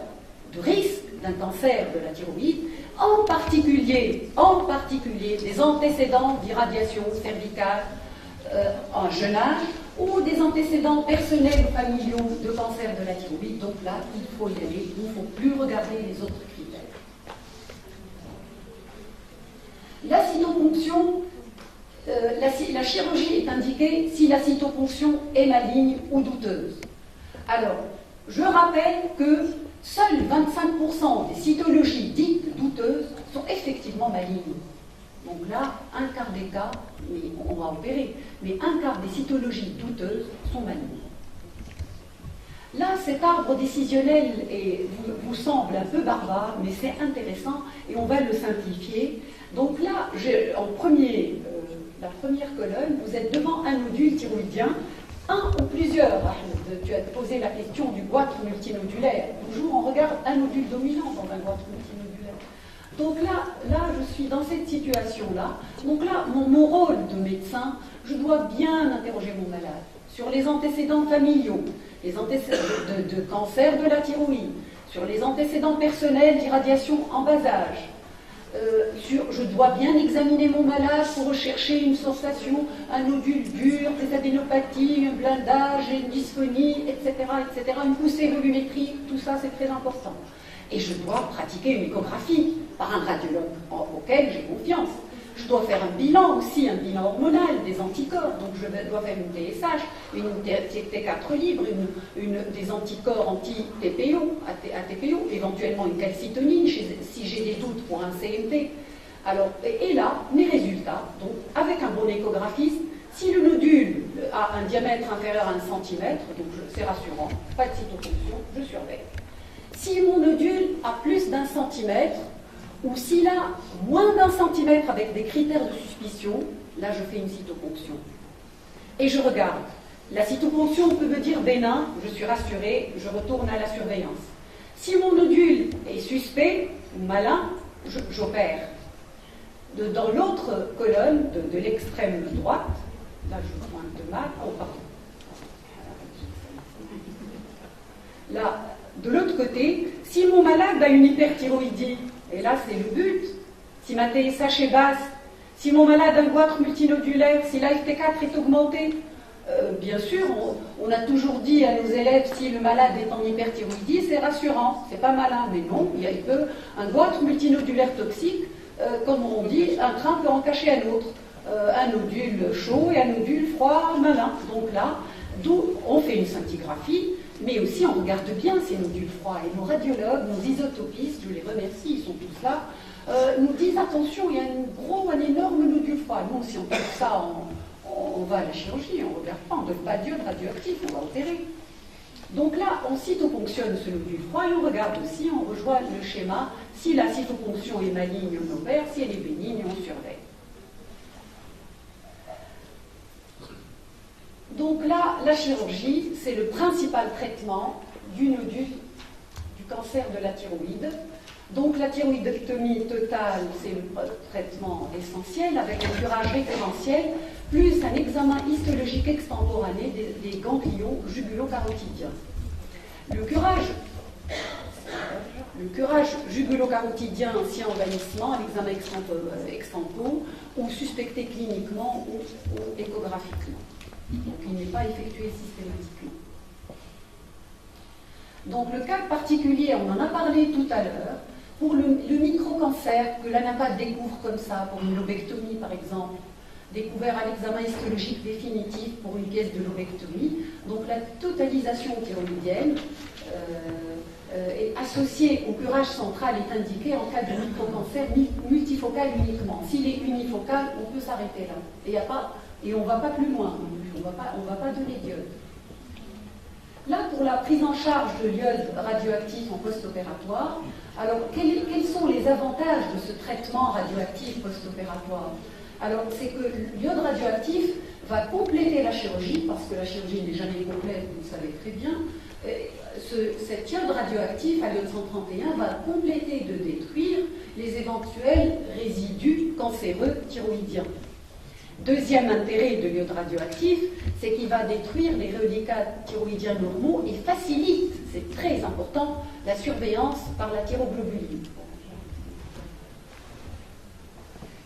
de risque d'un cancer de la thyroïde, en particulier des antécédents d'irradiation cervicale en jeune âge, ou des antécédents personnels ou familiaux de cancer de la thyroïde. Donc là, il faut y aller, il ne faut plus regarder les autres critères. La cytoponction, la chirurgie est indiquée si la cytoponction est maligne ou douteuse. Alors, je rappelle que seuls 25% des cytologies dites douteuses sont effectivement malignes. Donc là, un quart des cas, mais on va opérer, mais un quart des cytologies douteuses sont malignes. Là, cet arbre décisionnel vous semble un peu barbare, mais c'est intéressant et on va le simplifier. Donc là, la première colonne, vous êtes devant un nodule thyroïdien, un ou plusieurs. Tu as posé la question du goitre multinodulaire. Toujours, on regarde un nodule dominant dans un goitre multinodulaire. Donc là, je suis dans cette situation-là. Donc là, mon rôle de médecin, je dois bien interroger mon malade sur les antécédents familiaux, les antécédents de cancer de la thyroïde, sur les antécédents personnels d'irradiation en bas âge. Je dois bien examiner mon malade pour rechercher une sensation, un nodule dur, des adénopathies, un blindage, une dysphonie, etc., une poussée volumétrique, tout ça c'est très important. Et je dois pratiquer une échographie par un radiologue auquel j'ai confiance. Je dois faire un bilan aussi, un bilan hormonal des anticorps. Donc je dois faire une TSH, une T4 libre, des anticorps anti-TPO, ATPO, éventuellement une calcitonine si j'ai des doutes pour un CMT. Alors, et là, mes résultats, donc avec un bon échographiste, Si le nodule a un diamètre inférieur à 1 cm, donc c'est rassurant, pas de cytoponction, je surveille. Si mon nodule a plus d'1 cm, ou s'il a moins d'1 cm avec des critères de suspicion, là je fais une cytoponction. Et je regarde. La cytoponction peut me dire bénin, je suis rassurée, je retourne à la surveillance. Si mon nodule est suspect ou malin, j'opère. Dans l'autre colonne de l'extrême droite, là je pointe de mal, oh pardon. Là, de l'autre côté, si mon malade a une hyperthyroïdie, et là c'est le but, si ma TSH est basse, si mon malade a un goitre multinodulaire, si la FT4 est augmentée, bien sûr, on a toujours dit à nos élèves, si le malade est en hyperthyroïdie, c'est rassurant, c'est pas malin, mais non, un goitre multinodulaire toxique, comme on dit, un train peut en cacher un autre, un nodule chaud et un nodule froid malin. Donc là, d'où on fait une scintigraphie, mais aussi on regarde bien ces nodules froids. Et nos radiologues, nos isotopistes, je les remercie, ils sont tous là, nous disent attention, il y a un énorme nodule froid. Nous, si on trouve ça, on va à la chirurgie, on ne regarde pas, on ne donne pas d'iode radioactif, on va opérer. Donc là, on cytoponctionne ce nodule froid et on regarde aussi, on rejoint le schéma, si la cytoponction est maligne, on opère, si elle est bénigne, on surveille. Donc là, la chirurgie, c'est le principal traitement du nodule du cancer de la thyroïde. Donc la thyroïdectomie totale, c'est le traitement essentiel, avec un curage référentiel, plus un examen histologique extemporané des ganglions jugulo-carotidiens. Le curage jugulo-carotidien si envahissement, l'examen extempo, ou suspecté cliniquement ou échographiquement. Donc il n'est pas effectué systématiquement. Donc le cas particulier, on en a parlé tout à l'heure, pour le micro-cancer que l'ANAPAT découvre comme ça, pour une lobectomie par exemple, découvert à l'examen histologique définitif pour une pièce de lobectomie, donc la totalisation thyroïdienne est associée au curage central est indiquée en cas de micro-cancer multifocal uniquement. S'il est unifocal, on peut s'arrêter là. Et on ne va pas plus loin, on ne va pas donner d'iode. Là, pour la prise en charge de l'iode radioactif en post-opératoire, alors quels sont les avantages de ce traitement radioactif post-opératoire? Alors, c'est que l'iode radioactif va compléter la chirurgie, parce que la chirurgie n'est jamais complète, vous le savez très bien. Cet iode radioactif à l'iode 131 va compléter de détruire les éventuels résidus cancéreux thyroïdiens. Deuxième intérêt de l'iode radioactif, c'est qu'il va détruire les reliquats thyroïdiens normaux et facilite, c'est très important, la surveillance par la thyroglobuline.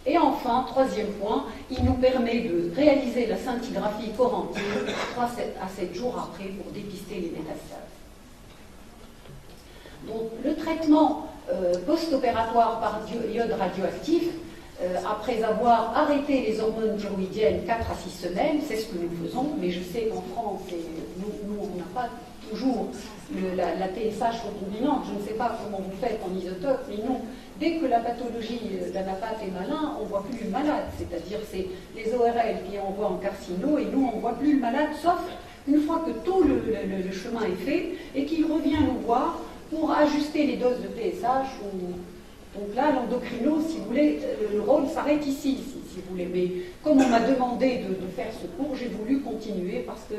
Et enfin, troisième point, il nous permet de réaliser la scintigraphie corentine 3 à 7 jours après pour dépister les métastases. Donc le traitement post-opératoire par iode radioactif, après avoir arrêté les hormones thyroïdiennes 4 à 6 semaines, c'est ce que nous faisons, mais je sais qu'en France, nous on n'a pas toujours la TSH recombinante, je ne sais pas comment vous faites en isotope, mais nous, dès que la pathologie d'anapath est malin, on ne voit plus le malade, c'est-à-dire c'est les ORL qui envoient en carcino et nous on ne voit plus le malade, sauf une fois que tout le chemin est fait et qu'il revient nous voir pour ajuster les doses de TSH donc là, l'endocrino, si vous voulez, le rôle s'arrête ici, si vous voulez. Mais comme on m'a demandé de faire ce cours, j'ai voulu continuer parce que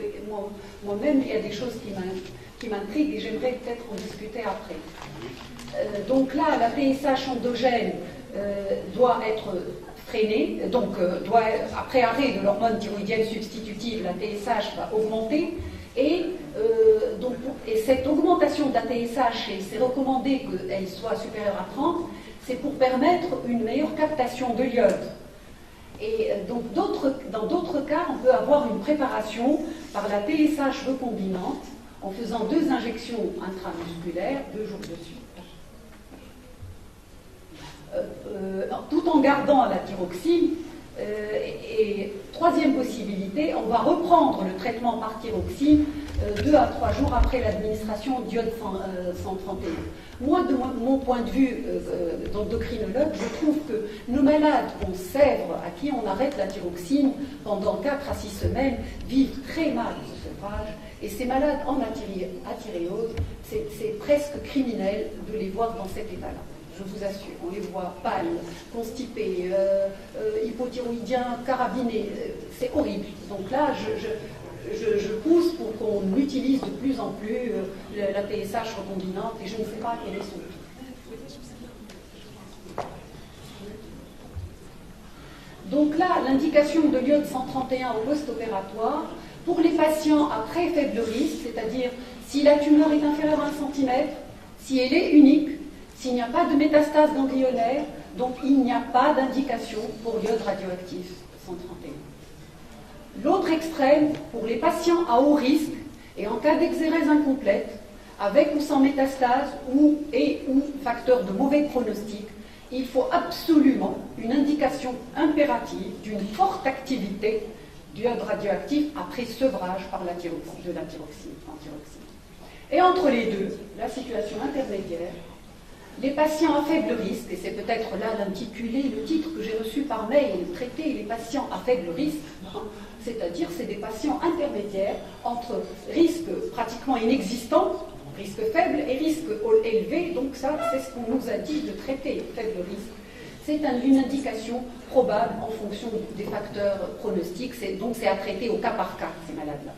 moi-même, il y a des choses qui m'intriguent et j'aimerais peut-être en discuter après. Donc là, la TSH endogène doit être freinée. Donc, après arrêt de l'hormone thyroïdienne substitutive, la TSH va augmenter. Et cette augmentation de la TSH, et c'est recommandé qu'elle soit supérieure à 30, c'est pour permettre une meilleure captation de l'iode. Et donc dans d'autres cas, on peut avoir une préparation par la TSH recombinante en faisant 2 injections intramusculaires 2 jours de suite. Tout en gardant la thyroxine. Et troisième possibilité, on va reprendre le traitement par thyroxine 2 à 3 jours après l'administration d'iode 131. Moi, de mon point de vue d'endocrinologue, je trouve que nos malades en Sèvres, à qui on arrête la thyroxine pendant 4 à 6 semaines, vivent très mal ce sevrage. Et ces malades en athyréose, c'est presque criminel de les voir dans cet état-là. Je vous assure, on les voit pâles, constipés, hypothyroïdiens, carabinés, c'est horrible. Donc là, je pousse pour qu'on utilise de plus en plus la TSH recombinante et je ne sais pas quel est son prix. Donc là, l'indication de l'iode 131 au post-opératoire, pour les patients à très faible risque, c'est-à-dire si la tumeur est inférieure à 1 cm, si elle est unique, s'il n'y a pas de métastase ganglionnaire, donc il n'y a pas d'indication pour l'iode radioactif 131. L'autre extrême, pour les patients à haut risque et en cas d'exérèse incomplète, avec ou sans métastase ou facteur de mauvais pronostic, il faut absolument une indication impérative d'une forte activité d'iode radioactif après sevrage par de la thyroxine. Et entre les deux, la situation intermédiaire, les patients à faible risque, et c'est peut-être là l'intitulé, le titre que j'ai reçu par mail, traiter les patients à faible risque, c'est-à-dire c'est des patients intermédiaires entre risque pratiquement inexistant, risque faible et risque élevé, donc ça c'est ce qu'on nous a dit de traiter, faible risque. C'est une indication probable en fonction des facteurs pronostiques, donc c'est à traiter au cas par cas, ces malades-là.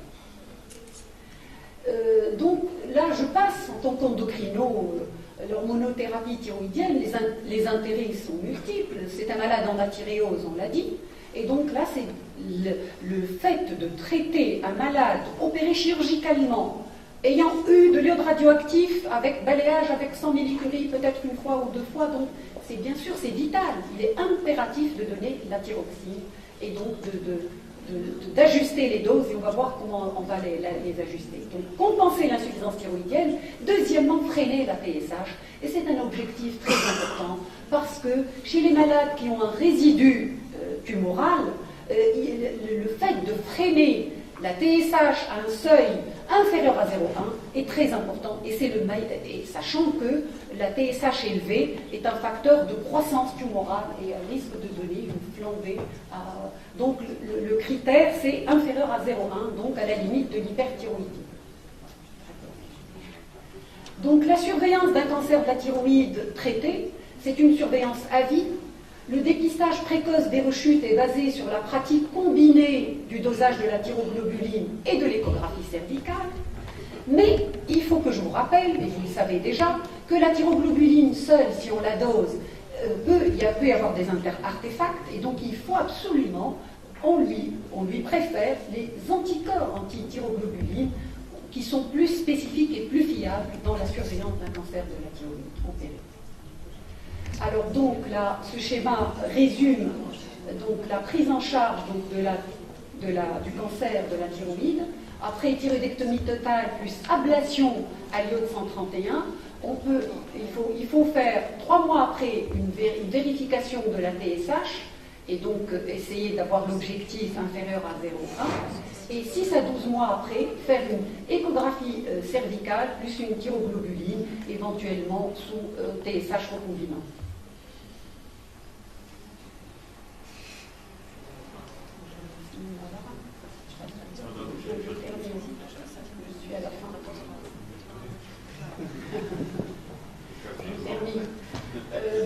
Donc là je passe en tant qu'endocrino, l'hormonothérapie thyroïdienne, les intérêts sont multiples, c'est un malade en athyréose, on l'a dit, et donc là c'est le fait de traiter un malade opéré chirurgicalement, ayant eu de l'iode radioactif avec balayage avec 100 millicuries peut-être une fois ou 2 fois, donc c'est bien sûr c'est vital, il est impératif de donner la thyroxine et donc d'ajuster les doses et on va voir comment on va les ajuster. Donc compenser l'insuffisance thyroïdienne, deuxièmement freiner la TSH et c'est un objectif très important parce que chez les malades qui ont un résidu tumoral, le fait de freiner la TSH à un seuil inférieur à 0,1 est très important et sachant que la TSH élevée est un facteur de croissance tumorale et risque de donner une flambée. Donc le critère c'est inférieur à 0,1, donc à la limite de l'hyperthyroïdie. Donc la surveillance d'un cancer de la thyroïde traité, c'est une surveillance à vie. Le dépistage précoce des rechutes est basé sur la pratique combinée du dosage de la thyroglobuline et de l'échographie cervicale. Mais il faut que je vous rappelle, et vous le savez déjà, que la thyroglobuline seule, si on la dose, peut y avoir des artefacts, et donc il faut absolument, on lui préfère les anticorps anti-thyroglobuline qui sont plus spécifiques et plus fiables dans la surveillance d'un cancer de la thyroïde opéré. Alors donc là, ce schéma résume donc la prise en charge donc, du cancer de la thyroïde. Après thyroïdectomie totale plus ablation à l'iode 131, il faut faire 3 mois après une vérification de la TSH et donc essayer d'avoir l'objectif inférieur à 0,1 et 6 à 12 mois après faire une échographie cervicale plus une thyroglobuline éventuellement sous TSH recombinant.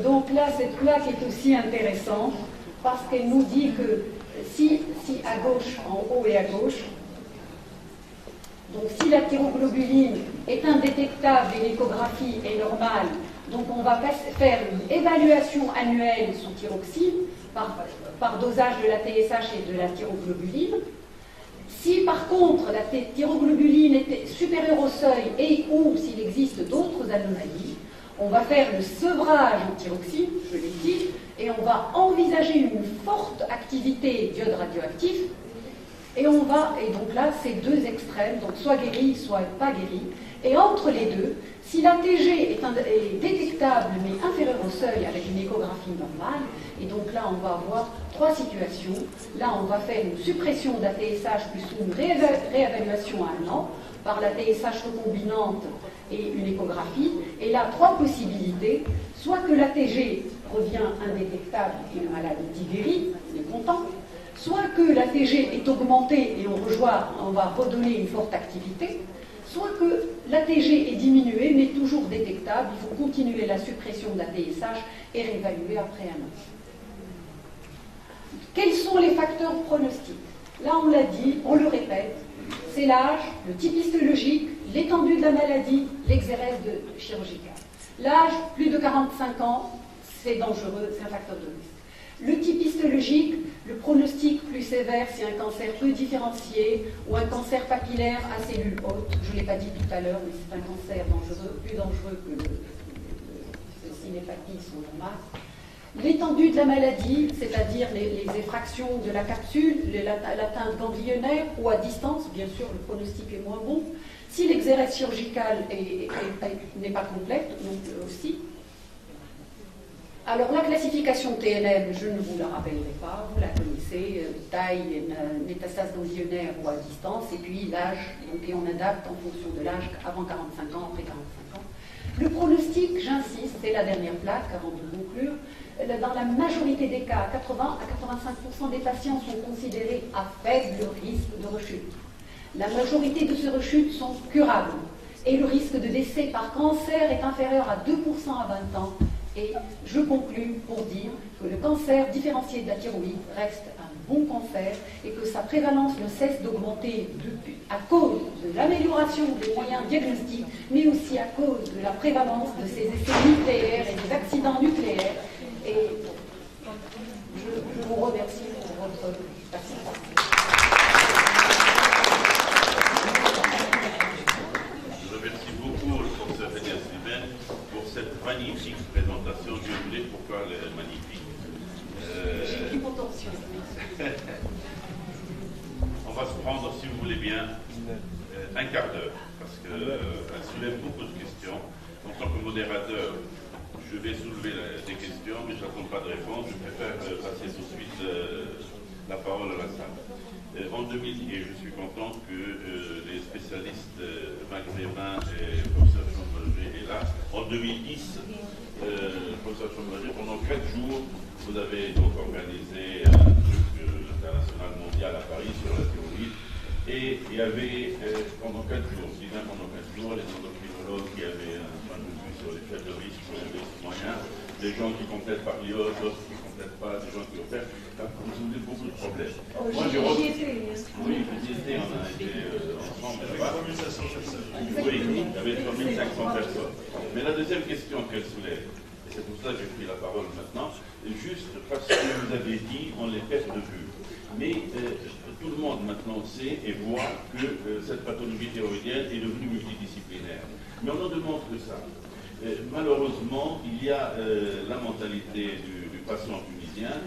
Donc là, cette plaque est aussi intéressante parce qu'elle nous dit que si à gauche, en haut et à gauche, donc si la thyroglobuline est indétectable et l'échographie est normale, donc on va faire une évaluation annuelle sous thyroxine par dosage de la TSH et de la thyroglobuline. Si par contre la thyroglobuline était supérieure au seuil et ou s'il existe d'autres anomalies, on va faire le sevrage en thyroxine, je l'ai dit, et on va envisager une forte activité d'iode radioactif Et donc là, c'est deux extrêmes, donc soit guéri, soit pas guéri. Et entre les deux, si l'ATG est détectable mais inférieur au seuil avec une échographie normale, et donc là on va avoir trois situations. Là on va faire une suppression d'ATSH plus une réévaluation à 1 an par la TSH recombinante et une échographie. Et là, trois possibilités. Soit que l'ATG revient indétectable et le malade dit guéri, on est content. Soit que l'ATG est augmentée et on va redonner une forte activité. Soit que l'ATG est diminuée mais toujours détectable. Il faut continuer la suppression d'ATSH et réévaluer après 1 an. Quels sont les facteurs pronostiques? Là, on l'a dit, on le répète. C'est l'âge, le type histologique, l'étendue de la maladie, l'exérèse chirurgicale. L'âge, plus de 45 ans, c'est dangereux, c'est un facteur de risque. Le type histologique, le pronostic plus sévère, c'est un cancer peu différencié ou un cancer papillaire à cellules hautes. Je ne l'ai pas dit tout à l'heure, mais c'est un cancer dangereux, plus dangereux que le cinépathie ou le masque. L'étendue de la maladie, c'est-à-dire les effractions de la capsule, l'atteinte ganglionnaire ou à distance, bien sûr, le pronostic est moins bon. Si l'exérèse chirurgicale n'est pas complète, donc aussi. Alors la classification TNM, je ne vous la rappellerai pas, vous la connaissez, taille, métastase ganglionnaire ou à distance, et puis l'âge, et on adapte en fonction de l'âge avant 45 ans, après 45 ans. Le pronostic, j'insiste, c'est la dernière plaque avant de conclure. Dans la majorité des cas, 80 à 85% des patients sont considérés à faible risque de rechute. La majorité de ces rechutes sont curables et le risque de décès par cancer est inférieur à 2% à 20 ans. Et je conclus pour dire que le cancer différencié de la thyroïde reste un bon cancer et que sa prévalence ne cesse d'augmenter à cause de l'amélioration des moyens diagnostiques, mais aussi à cause de la prévalence de ces essais nucléaires et des accidents nucléaires. Et je vous remercie pour votre participation. Je remercie beaucoup le professeur Sylvain pour cette magnifique présentation. Je voulais pourquoi elle est magnifique. J'ai pris mon tension. On va se prendre, si vous voulez bien, un quart d'heure, parce qu'elle soulève beaucoup de questions. En tant que modérateur, je vais soulever des questions, mais je n'attends pas de réponse. Je préfère passer tout de suite la parole à la salle. En 2010, et je suis content que les spécialistes maghrébins et le professeur Chamblager est là. En 2010, le professeur Chamblager, pendant 4 jours, vous avez donc organisé un truc international mondial à Paris sur la thyroïde. Et il y avait pendant 4 jours, je dis bien pendant 4 jours, les endocrinologues qui avaient un point de vue sur les faits de risque, sur les moyens, des gens qui complètent par l'iode, d'autres qui ne complètent pas, des gens qui opèrent. Vous avez beaucoup de problèmes. Moi, j'ai oui, vous y étiez, on a été ensemble là-bas. Oui, il y avait 3500 personnes. Mais la deuxième question qu'elle soulève, et c'est pour ça que j'ai pris la parole maintenant, juste parce que vous avez dit, on les perd de vue. Mais tout le monde maintenant sait et voit que cette pathologie thyroïdienne est devenue multidisciplinaire. Mais on n'en demande que ça. Malheureusement, il y a la mentalité du patient tunisien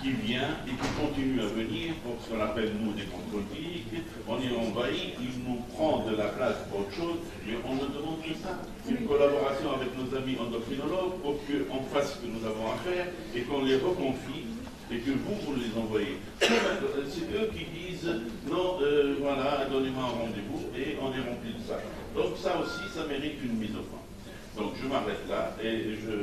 qui vient et qui continue à venir pour ce qu'on appelle nous des contrôles cliniques. On est envahi, il nous prend de la place pour autre chose, mais on ne demande que ça. Une collaboration avec nos amis endocrinologues pour qu'on fasse ce que nous avons à faire et qu'on les reconfie. Et que vous les envoyez. C'est eux qui disent non, voilà, donnez-moi un rendez-vous et on est rempli de ça. Donc ça aussi, ça mérite une mise au point. Donc je m'arrête là et je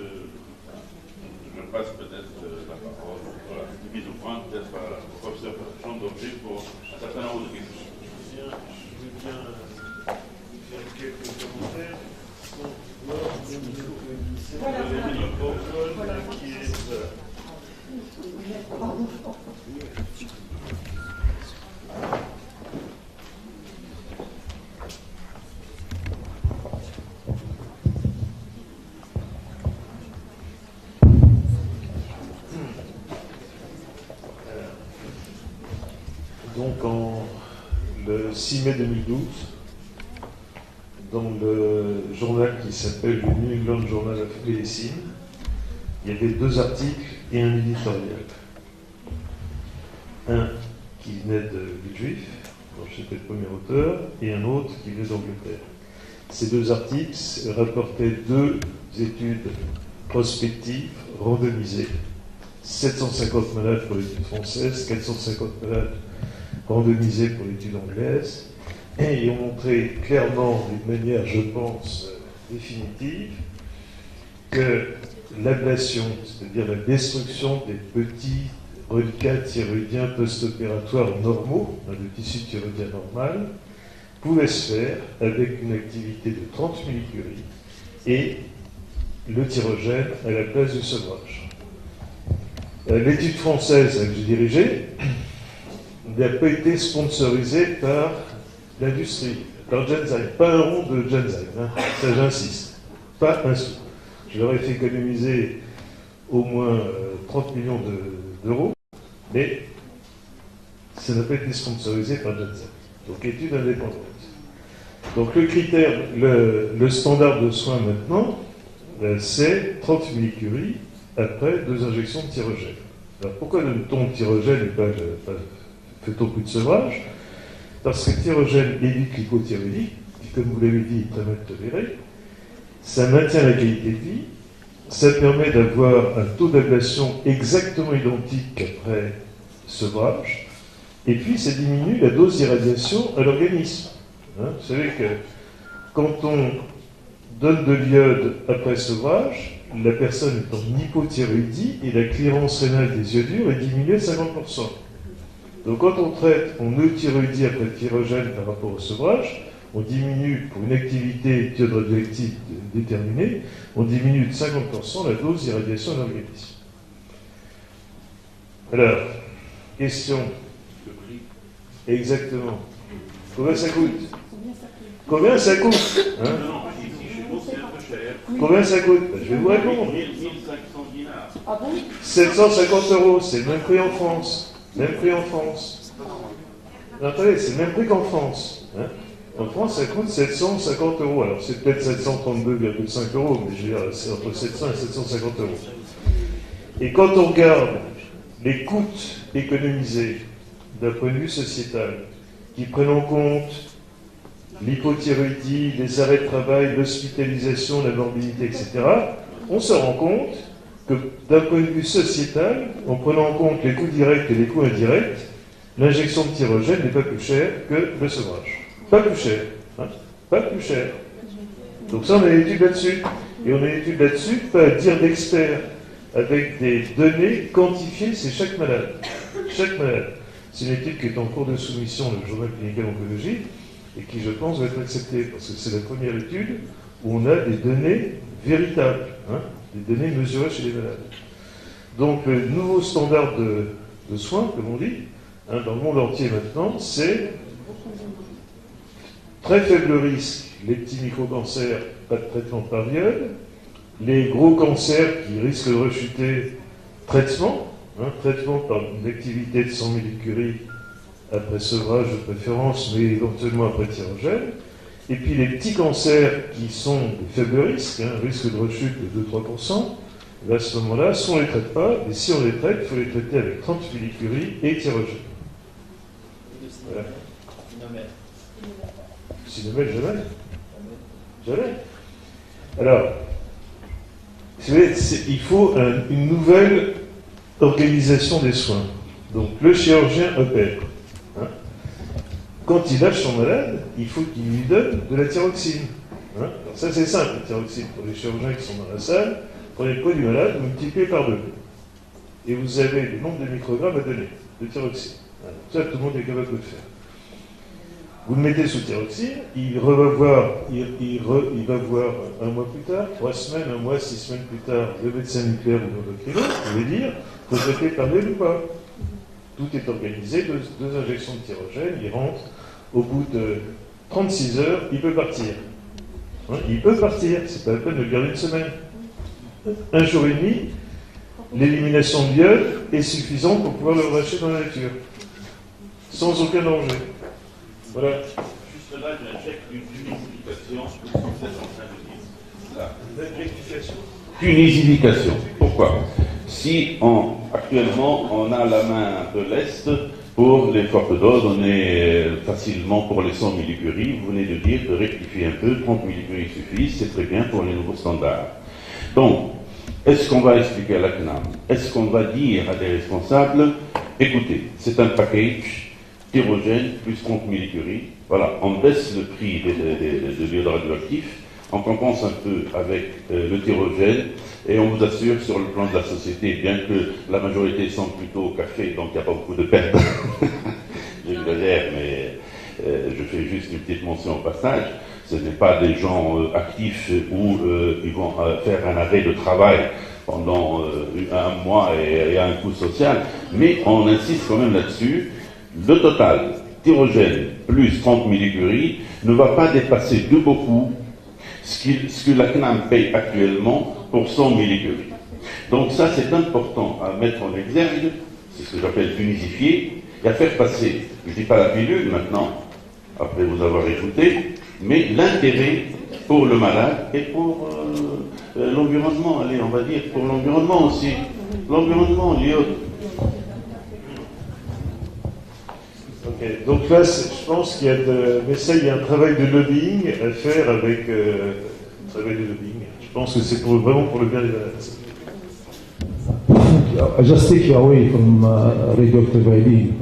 passe peut-être la parole. Voilà, une mise au point peut-être au professeur Chamblager pour un certain nombre de questions. Je veux bien faire quelques commentaires. Donc, le 6 mai 2012, dans le journal qui s'appelle le New England Journal of Medicine, il y avait 2 articles et un éditorial. Un qui venait de Juif, dont j'étais le premier auteur, et un autre qui venait d'Angleterre. Ces deux articles rapportaient deux études prospectives, randomisées. 750 malades pour l'étude française, 450 malades randomisés pour l'étude anglaise, et ils ont montré clairement, d'une manière, je pense, définitive, que l'ablation, c'est-à-dire la destruction des petits reliquats thyroïdiens post-opératoires normaux, de tissu thyroïdien normal, pouvait se faire avec une activité de 30 millicuries et le tyrogène à la place du sevrage. L'étude française que j'ai dirigée n'a pas été sponsorisée par l'industrie, par Genzyme. Pas un rond de Genzyme, hein. Ça j'insiste. Pas un sou. Je leur ai fait économiser au moins 30 millions d'euros, mais ça n'a pas été sponsorisé par Genzyme. Donc étude indépendante. Donc le critère, le standard de soins maintenant, c'est 30 millicuries après 2 injections de tyrogène. Alors pourquoi donne-t-on tyrogène et pas fait-on plus de sevrage? Parce que le tyrogène évite l'hypothyroïdie, qui, comme vous l'avez dit, est très mal toléré. Ça maintient la qualité de vie. Ça permet d'avoir un taux d'ablation exactement identique qu'après sevrage. Et puis, ça diminue la dose d'irradiation à l'organisme. Hein, vous savez que quand on donne de l'iode après sevrage, la personne est en hypothyroïdie et la clearance rénale des iodures est diminuée de 50%. Donc quand on traite en euthyroïdie après le tyrogène par rapport au sevrage, on diminue, pour une activité thyroïde radioactive déterminée, on diminue de 50% la dose d'irradiation de l'organisme. Alors, question. Le prix. Exactement. Combien ça coûte? Combien ça coûte, hein? Combien ça coûte? Je vais vous répondre. 1500 dinars. 750 €, c'est le même prix en France. Même prix en France. Non, attendez, c'est le même prix qu'en France. Hein? En France, ça coûte 750 €. Alors, c'est peut-être 732,5 €, mais je veux dire, c'est entre 700 et 750 €. Et quand on regarde les coûts économisés d'un point de vue sociétal, qui prennent en compte l'hypothyroïdie, les arrêts de travail, l'hospitalisation, la morbidité, etc., on se rend compte que d'un point de vue sociétal, en prenant en compte les coûts directs et les coûts indirects, l'injection de tyrogène n'est pas plus chère que le sevrage. Pas plus cher. Hein, pas plus cher. Donc ça, on a une étude là-dessus. Et on a une étude là-dessus, pas à dire d'experts, avec des données quantifiées, c'est chaque malade. Chaque malade. C'est une étude qui est en cours de soumission dans le journal clinical oncologie, et qui, je pense, va être acceptée, parce que c'est la première étude où on a des données véritables, hein, des données mesurées chez les malades. Donc, le nouveau standard de soins, comme on dit, hein, dans le monde entier maintenant, c'est très faible risque, les petits micro-cancers, pas de traitement par iode, les gros cancers qui risquent de rechuter, traitement par une activité de 100 millicuries après sevrage de préférence, mais éventuellement après tyrogène. Et puis les petits cancers qui sont de faible risque, risque de rechute de 2-3%, à ce moment-là, soit on ne les traite pas, mais si on les traite, il faut les traiter avec 30 millicuries et tyrogène. Voilà. Sinomètre, jamais. Jamais. Alors, il faut une nouvelle organisation des soins. Donc, le chirurgien opère. Hein. Quand il lâche son malade, il faut qu'il lui donne de la thyroxine. Hein. Alors ça, c'est simple, la thyroxine. Pour les chirurgiens qui sont dans la salle, prenez le poids du malade, vous multipliez par 2. Et vous avez le nombre de microgrammes à donner de thyroxine. Hein. Ça, tout le monde est capable de le faire. Vous le mettez sous thyroxine, il va voir un mois plus tard, 3 semaines, un mois, 6 semaines plus tard, le médecin nucléaire ou l'endocrinologue, vous pouvez dire, il faut traiter par mail ou pas. Tout est organisé, 2 injections de tyrogène, il rentre, au bout de 36 heures, il peut partir. Hein, il peut partir, c'est pas la peine de le garder une semaine. 1 jour et demi, l'élimination de l'iode est suffisante pour pouvoir le relâcher dans la nature, sans aucun danger. Voilà. Juste là, j'injecte une unification. Unification. Pourquoi? Si actuellement on a la main un peu leste Pour les fortes doses, on est facilement pour les 100 millicuries. Vous venez de dire de rectifier un peu, 30 millicuries suffisent, c'est très bien pour les nouveaux standards. Donc, est-ce qu'on va expliquer à la CNAM? Est-ce qu'on va dire à des responsables, écoutez, c'est un package tyrogène plus 30 millicuries, voilà, on baisse le prix des l'iode radioactif, on compense un peu avec le tyrogène, et on vous assure sur le plan de la société, bien que la majorité sont plutôt au café, donc il n'y a pas beaucoup de pertes, j'exagère, mais je fais juste une petite mention au passage, ce n'est pas des gens actifs où ils vont faire un arrêt de travail pendant un mois et un coût social, mais on insiste quand même là-dessus. Le total tyrogène plus 30 millicuries ne va pas dépasser de beaucoup ce que la CNAM paye actuellement pour 100 millicuries. Donc ça, c'est important à mettre en exergue, c'est ce que j'appelle tunisifier, et à faire passer, je ne dis pas la pilule maintenant, après vous avoir écouté, mais l'intérêt pour le malade et pour l'environnement, allez, on va dire, pour l'environnement aussi. L'environnement, l'iode. Ok, donc là, je pense qu'il y a mais ça, il y a un travail de lobbying à faire avec travail de lobbying. Je pense que c'est vraiment pour le bien des malades. I'll just take you away from radioactive iodine.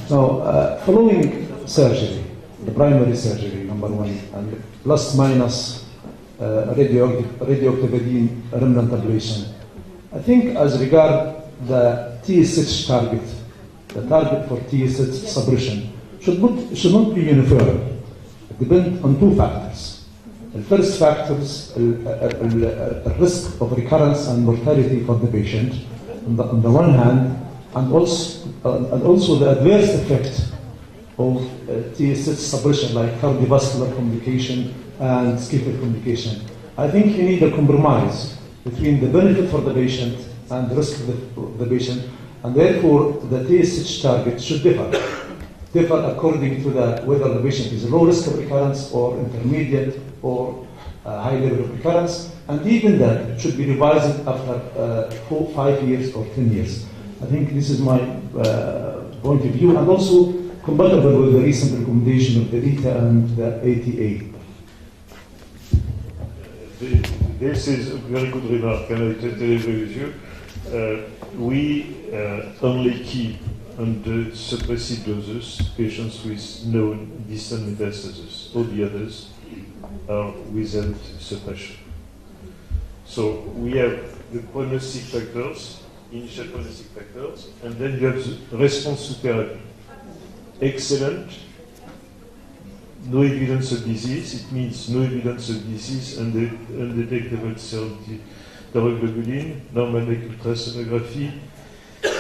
Now, following surgery, the primary surgery, number one, and plus minus radioactive iodine remnant ablation, I think as regard the TSH target, the target for TSH suppression should not be uniform. It depends on two factors. The first factor is the risk of recurrence and mortality for the patient, on the one hand, and also the adverse effect of TSH suppression, like cardiovascular complication and skeletal complication. I think you need a compromise between the benefit for the patient and the risk of the patient, and therefore the TSH target should differ according to whether the patient is low risk of recurrence or intermediate or high level of recurrence, and even that should be revised after 4, 5 years or 10 years. I think this is my point of view, and also compatible with the recent recommendation of the RITA and the ATA. This is a very good remark, and I totally agree with you. We only keep under suppressive doses patients with known distant metastasis. All the others are without suppression. So we have the prognostic factors, initial prognostic factors, and then you have the response to therapy. Excellent. No evidence of disease. It means no evidence of disease and undetectable serum thyroglobulin, normal ultrasonography,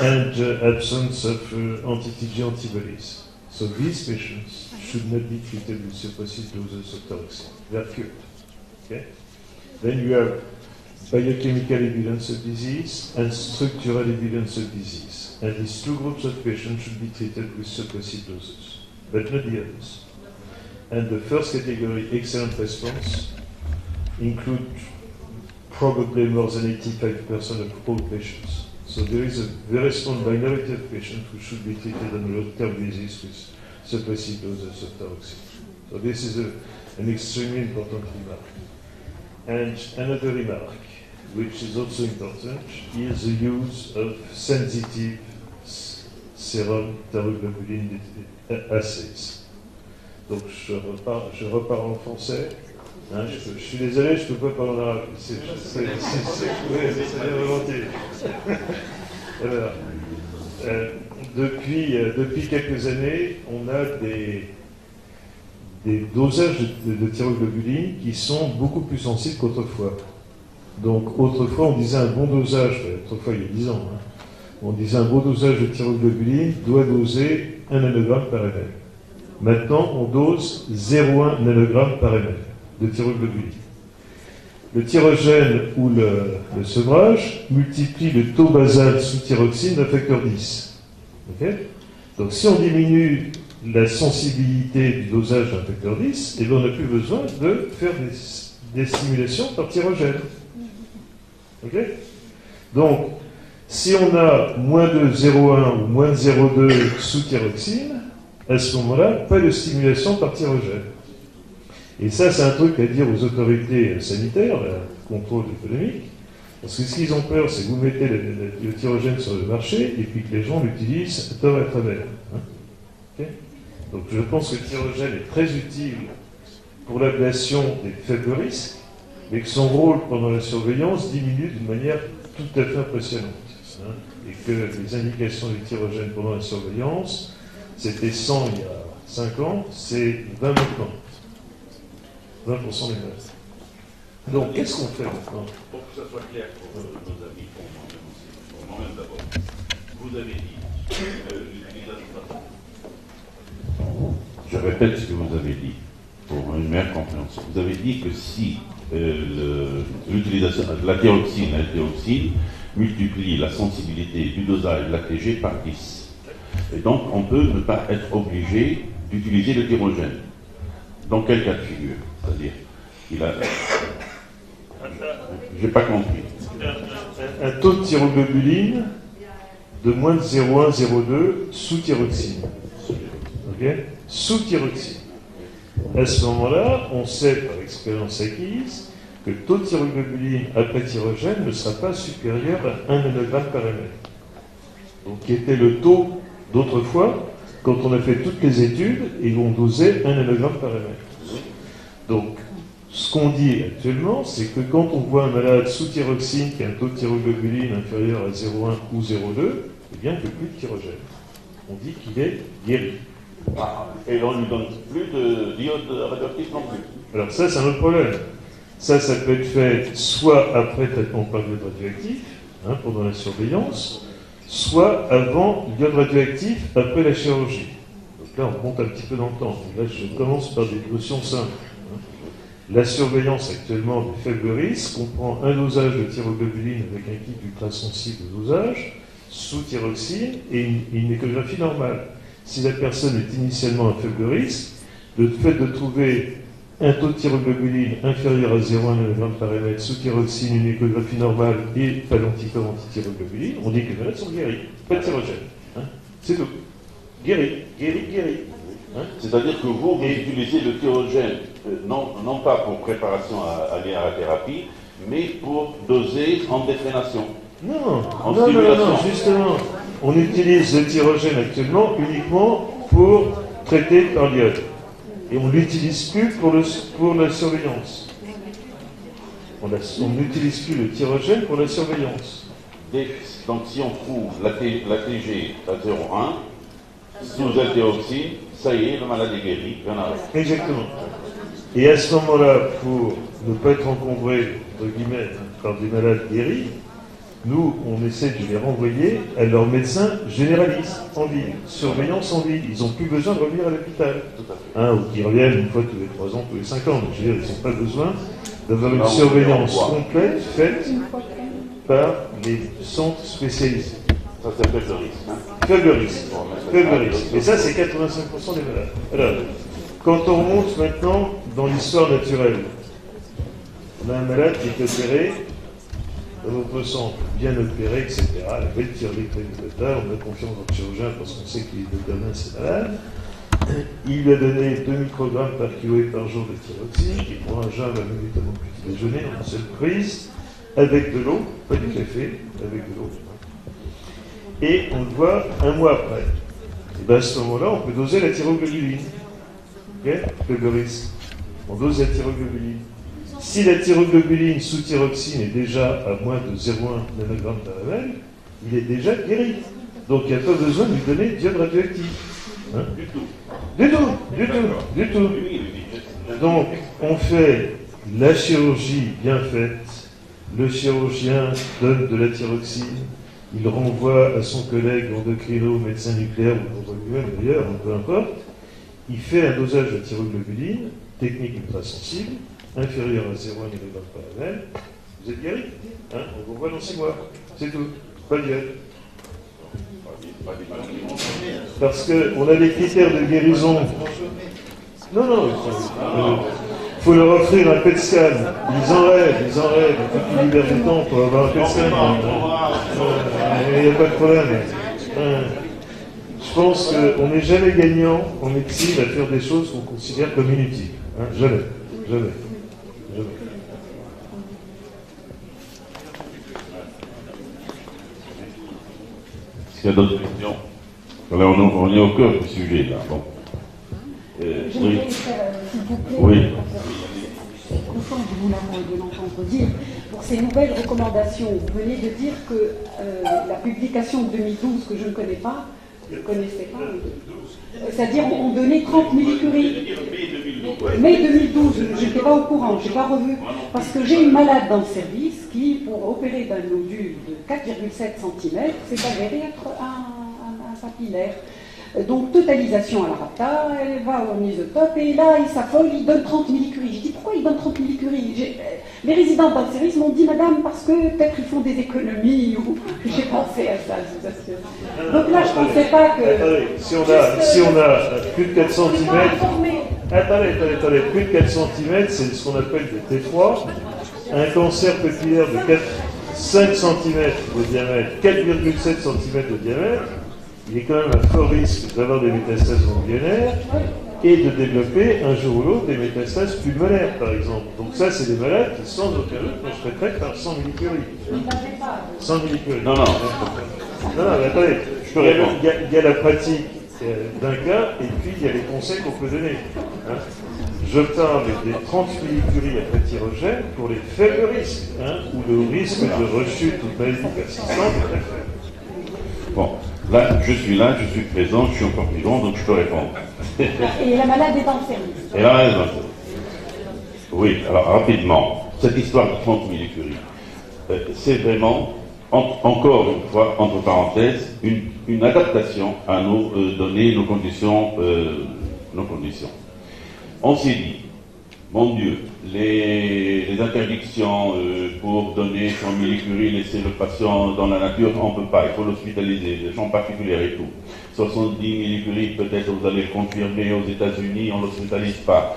and absence of anti-TG antibodies. So these patients should not be treated with suppressive doses of thyroxine. They are cured. Okay? Then you have biochemical evidence of disease and structural evidence of disease. And these two groups of patients should be treated with suppressive doses, but not the others. And the first category, excellent response, include probably more than 85% of all patients. So there is a very small minority of patients who should be treated on a long-term basis with suppressive doses of thyroxine. So this is an extremely important remark. And another remark, which is also important, is the use of sensitive serum thyroglobulin assays. Donc je repars en français. Hein, je suis désolé, je ne peux pas parler en arabe. C'est bien volontiers. Alors, depuis quelques années, on a des dosages de thyroglobuline qui sont beaucoup plus sensibles qu'autrefois. Donc autrefois, on disait un bon dosage, autrefois il y a 10 ans, hein, on disait un bon dosage de thyroglobuline doit doser 1 nanogramme par ml. Maintenant, on dose 0,1 nanogramme par ml de thyroglobuline. Le thyrogène ou le sevrage multiplie le taux basal sous thyroxine d'un facteur 10. Okay? Donc si on diminue la sensibilité du dosage d'un facteur 10, et on n'a plus besoin de faire des stimulations par thyrogène. Okay? Donc, Si on a moins de 0,1 ou moins de 0,2 sous thyroxine, à ce moment-là, pas de stimulation par tyrogène. Et ça, c'est un truc à dire aux autorités sanitaires, le contrôle économique, parce que ce qu'ils ont peur, c'est que vous mettez le tyrogène sur le marché et puis que les gens l'utilisent à tort et à travers. Hein, okay. Donc je pense que le tyrogène est très utile pour l'ablation des faibles risques, mais que son rôle pendant la surveillance diminue d'une manière tout à fait impressionnante. Hein, et que les indications du tyrogène pendant la surveillance, c'était 100 il y a 5 ans, c'est 20 maintenant. 20% des malades. Donc, qu'est-ce qu'on fait maintenant? Pour que ça soit clair pour nos amis, pour moi-même d'abord, vous avez dit l'utilisation. Je répète ce que vous avez dit pour une meilleure compréhension. Vous avez dit que si l'utilisation de la thyroxine multiplie la sensibilité du dosage de l'ATG par 10. Et donc, on peut ne pas être obligé d'utiliser le tyrogène. Dans quel cas de figure? C'est-à-dire, j'ai pas compris. Un taux de thyroglobuline de moins de 0,1, 0,2 sous thyroxine. Ok? Sous thyroxine. À ce moment-là, on sait par expérience acquise que le taux de thyroglobuline après tyrogène ne sera pas supérieur à 1 nanogramme par ml. Donc, qui était le taux d'autrefois, quand on a fait toutes les études, et on dosait 1 nanogramme par ml. Donc, ce qu'on dit actuellement, c'est que quand on voit un malade sous thyroxine qui a un taux de thyroglobuline inférieur à 0,1 ou 0,2, eh bien, il n'y a plus de tyrogène. On dit qu'il est guéri. Ah, et on ne lui donne plus de d'iode radioactif non plus. Alors ça, c'est un autre problème. Ça peut être fait soit après traitement par l'iode radioactif, hein, pendant la surveillance, soit avant l'iode radioactif après la chirurgie. Donc là, on monte un petit peu dans le temps. Là, je commence par des notions simples. La surveillance actuellement des faibles risques comprend un dosage de thyroglobuline avec un kit ultrasensible au dosage, sous thyroxine et une échographie normale. Si la personne est initialement à faible risque, le fait de trouver un taux de thyroglobuline inférieur à 0,1 nanogramme par ml sous thyroxine, une échographie normale et pas d'anticorps anti-thyroglobuline, on dit que les malades sont guéris. Pas de tyrogène. Hein, c'est tout. Guéri. Hein, c'est-à-dire que vous utilisez le tyrogène, non pas pour préparation à la thérapie, mais pour doser en défrénation. Non, justement. On utilise le tyrogène actuellement uniquement pour traiter par l'iode. Et on ne l'utilise plus pour la surveillance. On n'utilise plus le tyrogène pour la surveillance. Donc si on trouve l'ATG à 0,1, sous la thyroxine, ça y est, le malade est guéri. Exactement. Et à ce moment-là, pour ne pas être encombré, entre guillemets, par des malades guéris, nous, on essaie de les renvoyer à leur médecin généraliste en ville, surveillance en ville. Ils n'ont plus besoin de revenir à l'hôpital. Ou qu'ils reviennent une fois tous les 3 ans, tous les 5 ans. Donc, je veux dire, ils n'ont pas besoin d'avoir une surveillance complète faite par les centres spécialisés. Ça, c'est faible risque. Faible risque. Et ça, c'est 85% des malades. Alors, quand on remonte maintenant dans l'histoire naturelle, on a un malade qui est opéré dans notre centre, bien opéré, etc. La belle thyroïde totale, on a confiance dans le chirurgien parce qu'on sait qu'il est de demain, c'est malade. Il lui a donné 2 microgrammes par kilo et par jour de thyroxine, qui prend un jeune à minutement petit déjeuner en une seule prise, avec de l'eau, pas du café, avec de l'eau. Et on le voit un mois après. Et bien à ce moment-là, on peut doser la thyroglobuline. Ok? Faible risque. On dose la thyroglobuline. Si la thyroglobuline sous thyroxine est déjà à moins de 0,1 nanogramme par ml, il est déjà guéri. Donc il n'y a pas besoin de lui donner d'iode radioactif. Hein? Du tout. Donc on fait la chirurgie bien faite, le chirurgien donne de la thyroxine, il renvoie à son collègue endocrino, médecin nucléaire, ou lui-même d'ailleurs, peu importe, il fait un dosage de thyroglobuline, technique ultrasensible, inférieur à 0,1 mg par ml, vous êtes guéri. Hein, on vous voit dans 6 mois. C'est tout. Pas d'iode. Parce qu'on a des critères de guérison. Non. faut leur offrir un PET scan. Ils en rêvent. Il faut qu'ils libèrent du temps pour avoir un PET scan. Il n'y a pas de problème. Je pense qu'on n'est jamais gagnant en médecine à faire des choses qu'on considère comme inutiles. Jamais. Est-ce qu'il y a d'autres questions? Là, on est au cœur du sujet, là. Bon. Je voulais faire, s'il vous plaît, oui. content de l'entendre dire. Pour ces nouvelles recommandations, vous venez de dire que la publication de 2012, que je ne connais pas, vous ne connaissez pas, c'est-à-dire on donnait 30 millicuries. Mai 2012, je n'étais pas au courant, je n'ai pas revu, parce que j'ai une malade dans le service qui, pour opérer d'un nodule de 4,7 cm, s'est avéré être un papillaire. Donc totalisation à la rata, elle va au isotope et là il s'affole, il donne 30 millicuries. Je dis pourquoi il donne 30 millicuries? Les résidents dans le service m'ont dit madame parce que peut-être ils font des économies ou j'ai pensé à ça, je vous assure. Donc là je ne pensais pas que. Attendez, si on a plus de 4 cm. Attendez, plus de 4 cm, c'est ce qu'on appelle des T3. Un cancer papillaire de 5 cm de diamètre, 4,7 cm de diamètre. Il y a quand même un fort risque d'avoir des métastases ganglionnaires et de développer un jour ou l'autre des métastases pulmonaires, par exemple. Donc ça, c'est des malades qui, sans aucun doute, moi je serais prêt par 100 millicuries. 100 millicuries. Non, mais attendez, il y a la pratique d'un cas et puis il y a les conseils qu'on peut donner. Je parle des 30 millicuries à tyrogène pour les faibles risques, où le risque de rechute ou de maladie persistante est très faible. Bon. Là, je suis présent, je suis encore vivant, donc je peux répondre. Et la malade est dans le service. Et la malade est dans le service. Oui, alors rapidement, cette histoire de 30 millicuries, c'est vraiment, encore une fois, entre parenthèses, une adaptation à nos données, nos conditions. On s'est dit, mon Dieu, les interdictions pour donner 100 millicuries, laisser le patient dans la nature, on ne peut pas, il faut l'hospitaliser, les champs particuliers et tout. 70 millicuries, peut-être vous allez le confirmer aux États-Unis, on ne l'hospitalise pas.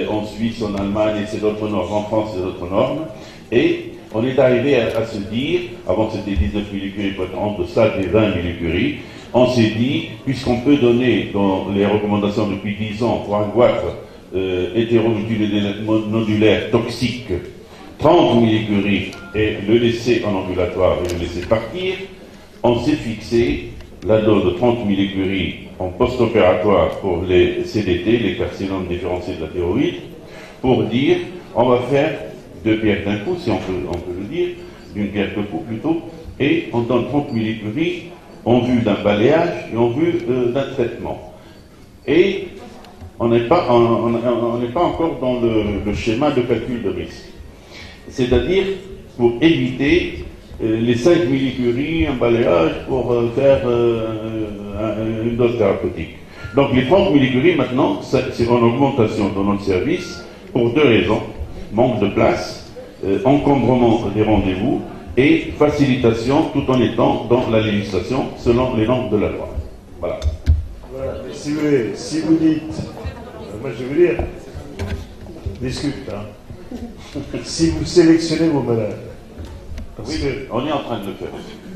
En Suisse, en Allemagne, c'est d'autres normes, en France, c'est d'autres normes. Et on est arrivé à se dire, avant c'était 19 millicuries, peut-être en deçà des 20 millicuries, on s'est dit, puisqu'on peut donner dans les recommandations depuis 10 ans pour un goitre hétéronodulaire toxique, 30 millicuries et le laisser en ambulatoire et le laisser partir, on s'est fixé la dose de 30 millicuries en post-opératoire pour les CDT, les carcinomes différenciés de la thyroïde, pour dire on va faire deux pierres d'un coup, si on peut le dire, d'une pierre deux coups plutôt, et on donne 30 millicuries en vue d'un balayage et en vue d'un traitement. Et on n'est pas encore dans le schéma de calcul de risque. C'est-à-dire pour éviter les 5 millicuries, un balayage pour faire une dose thérapeutique. Donc les 30 millicuries maintenant, c'est en augmentation dans notre service pour deux raisons. Manque de place, encombrement des rendez-vous et facilitation tout en étant dans la législation selon les normes de la loi. Voilà. Mais si vous dites, moi je vais vous dire, discute, si vous sélectionnez vos malades, oui, on est en train de le faire.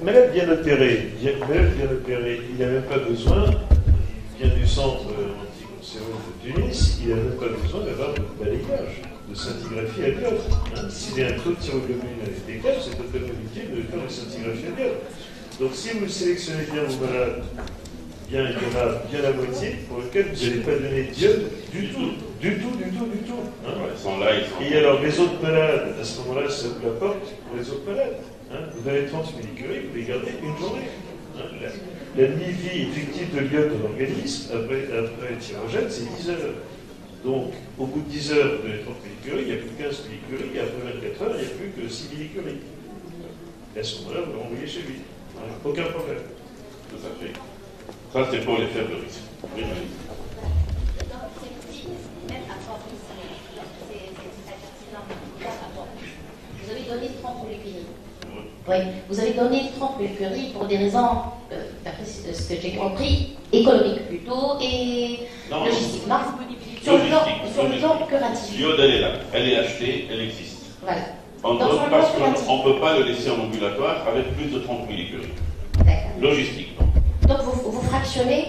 Malade bien opéré, il n'a même pas besoin, il vient du centre anticancéreux de Tunis, il n'a même pas besoin d'avoir de balayage, de scintigraphie à l'iode. S'il y a un taux de thyroglobulines indétectable, c'est totalement inutile de faire une scintigraphie à l'iode. Donc si vous sélectionnez bien vos malades, il y en a bien la moitié pour lequel vous n'allez pas donner d'iode du tout. Et alors les autres malades, à ce moment-là, ça ouvre la porte pour les autres malades. Vous donnez 30 millicuries, vous les gardez une journée. La demi-vie effective de l'iode dans l'organisme, après thyrogène, c'est 10 heures. Donc, au bout de 10 heures, vous donnez 30 millicuries, il n'y a plus 15 millicuries, et après 24 heures, il n'y a plus que 6 millicuries. Et à ce moment-là, vous le renvoyez chez lui. Aucun problème. Tout à fait. Ça, c'est pour les faibles risques. Oui, oui. Vous avez donné 30 millicuries. Oui, vous avez donné 30 millicuries pour des raisons, d'après ce que j'ai compris, économiques plutôt et logistiques. Non, Sur le plan curatif. L'iode, elle est là. Elle est achetée, elle existe. Voilà. En Dans d'autres, son parce plan curatif. qu'on ne peut pas le laisser en ambulatoire avec plus de 30 millicuries. D'accord. Logistique. Donc vous fractionnez.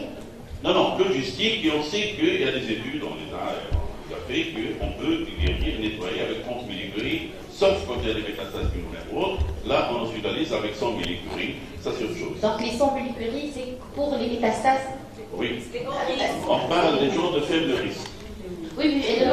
Non, logistique, et on sait qu'il y a des études, on les a fait, qu'on peut guérir, nettoyer avec 30 millicuries, sauf quand il y a des métastases pulmonaires ou autres. Là, on hospitalise avec 100 millicuries, ça c'est autre chose. Donc les 100 millicuries, c'est pour les métastases. Oui. On parle des gens de faible risque. Oui, et de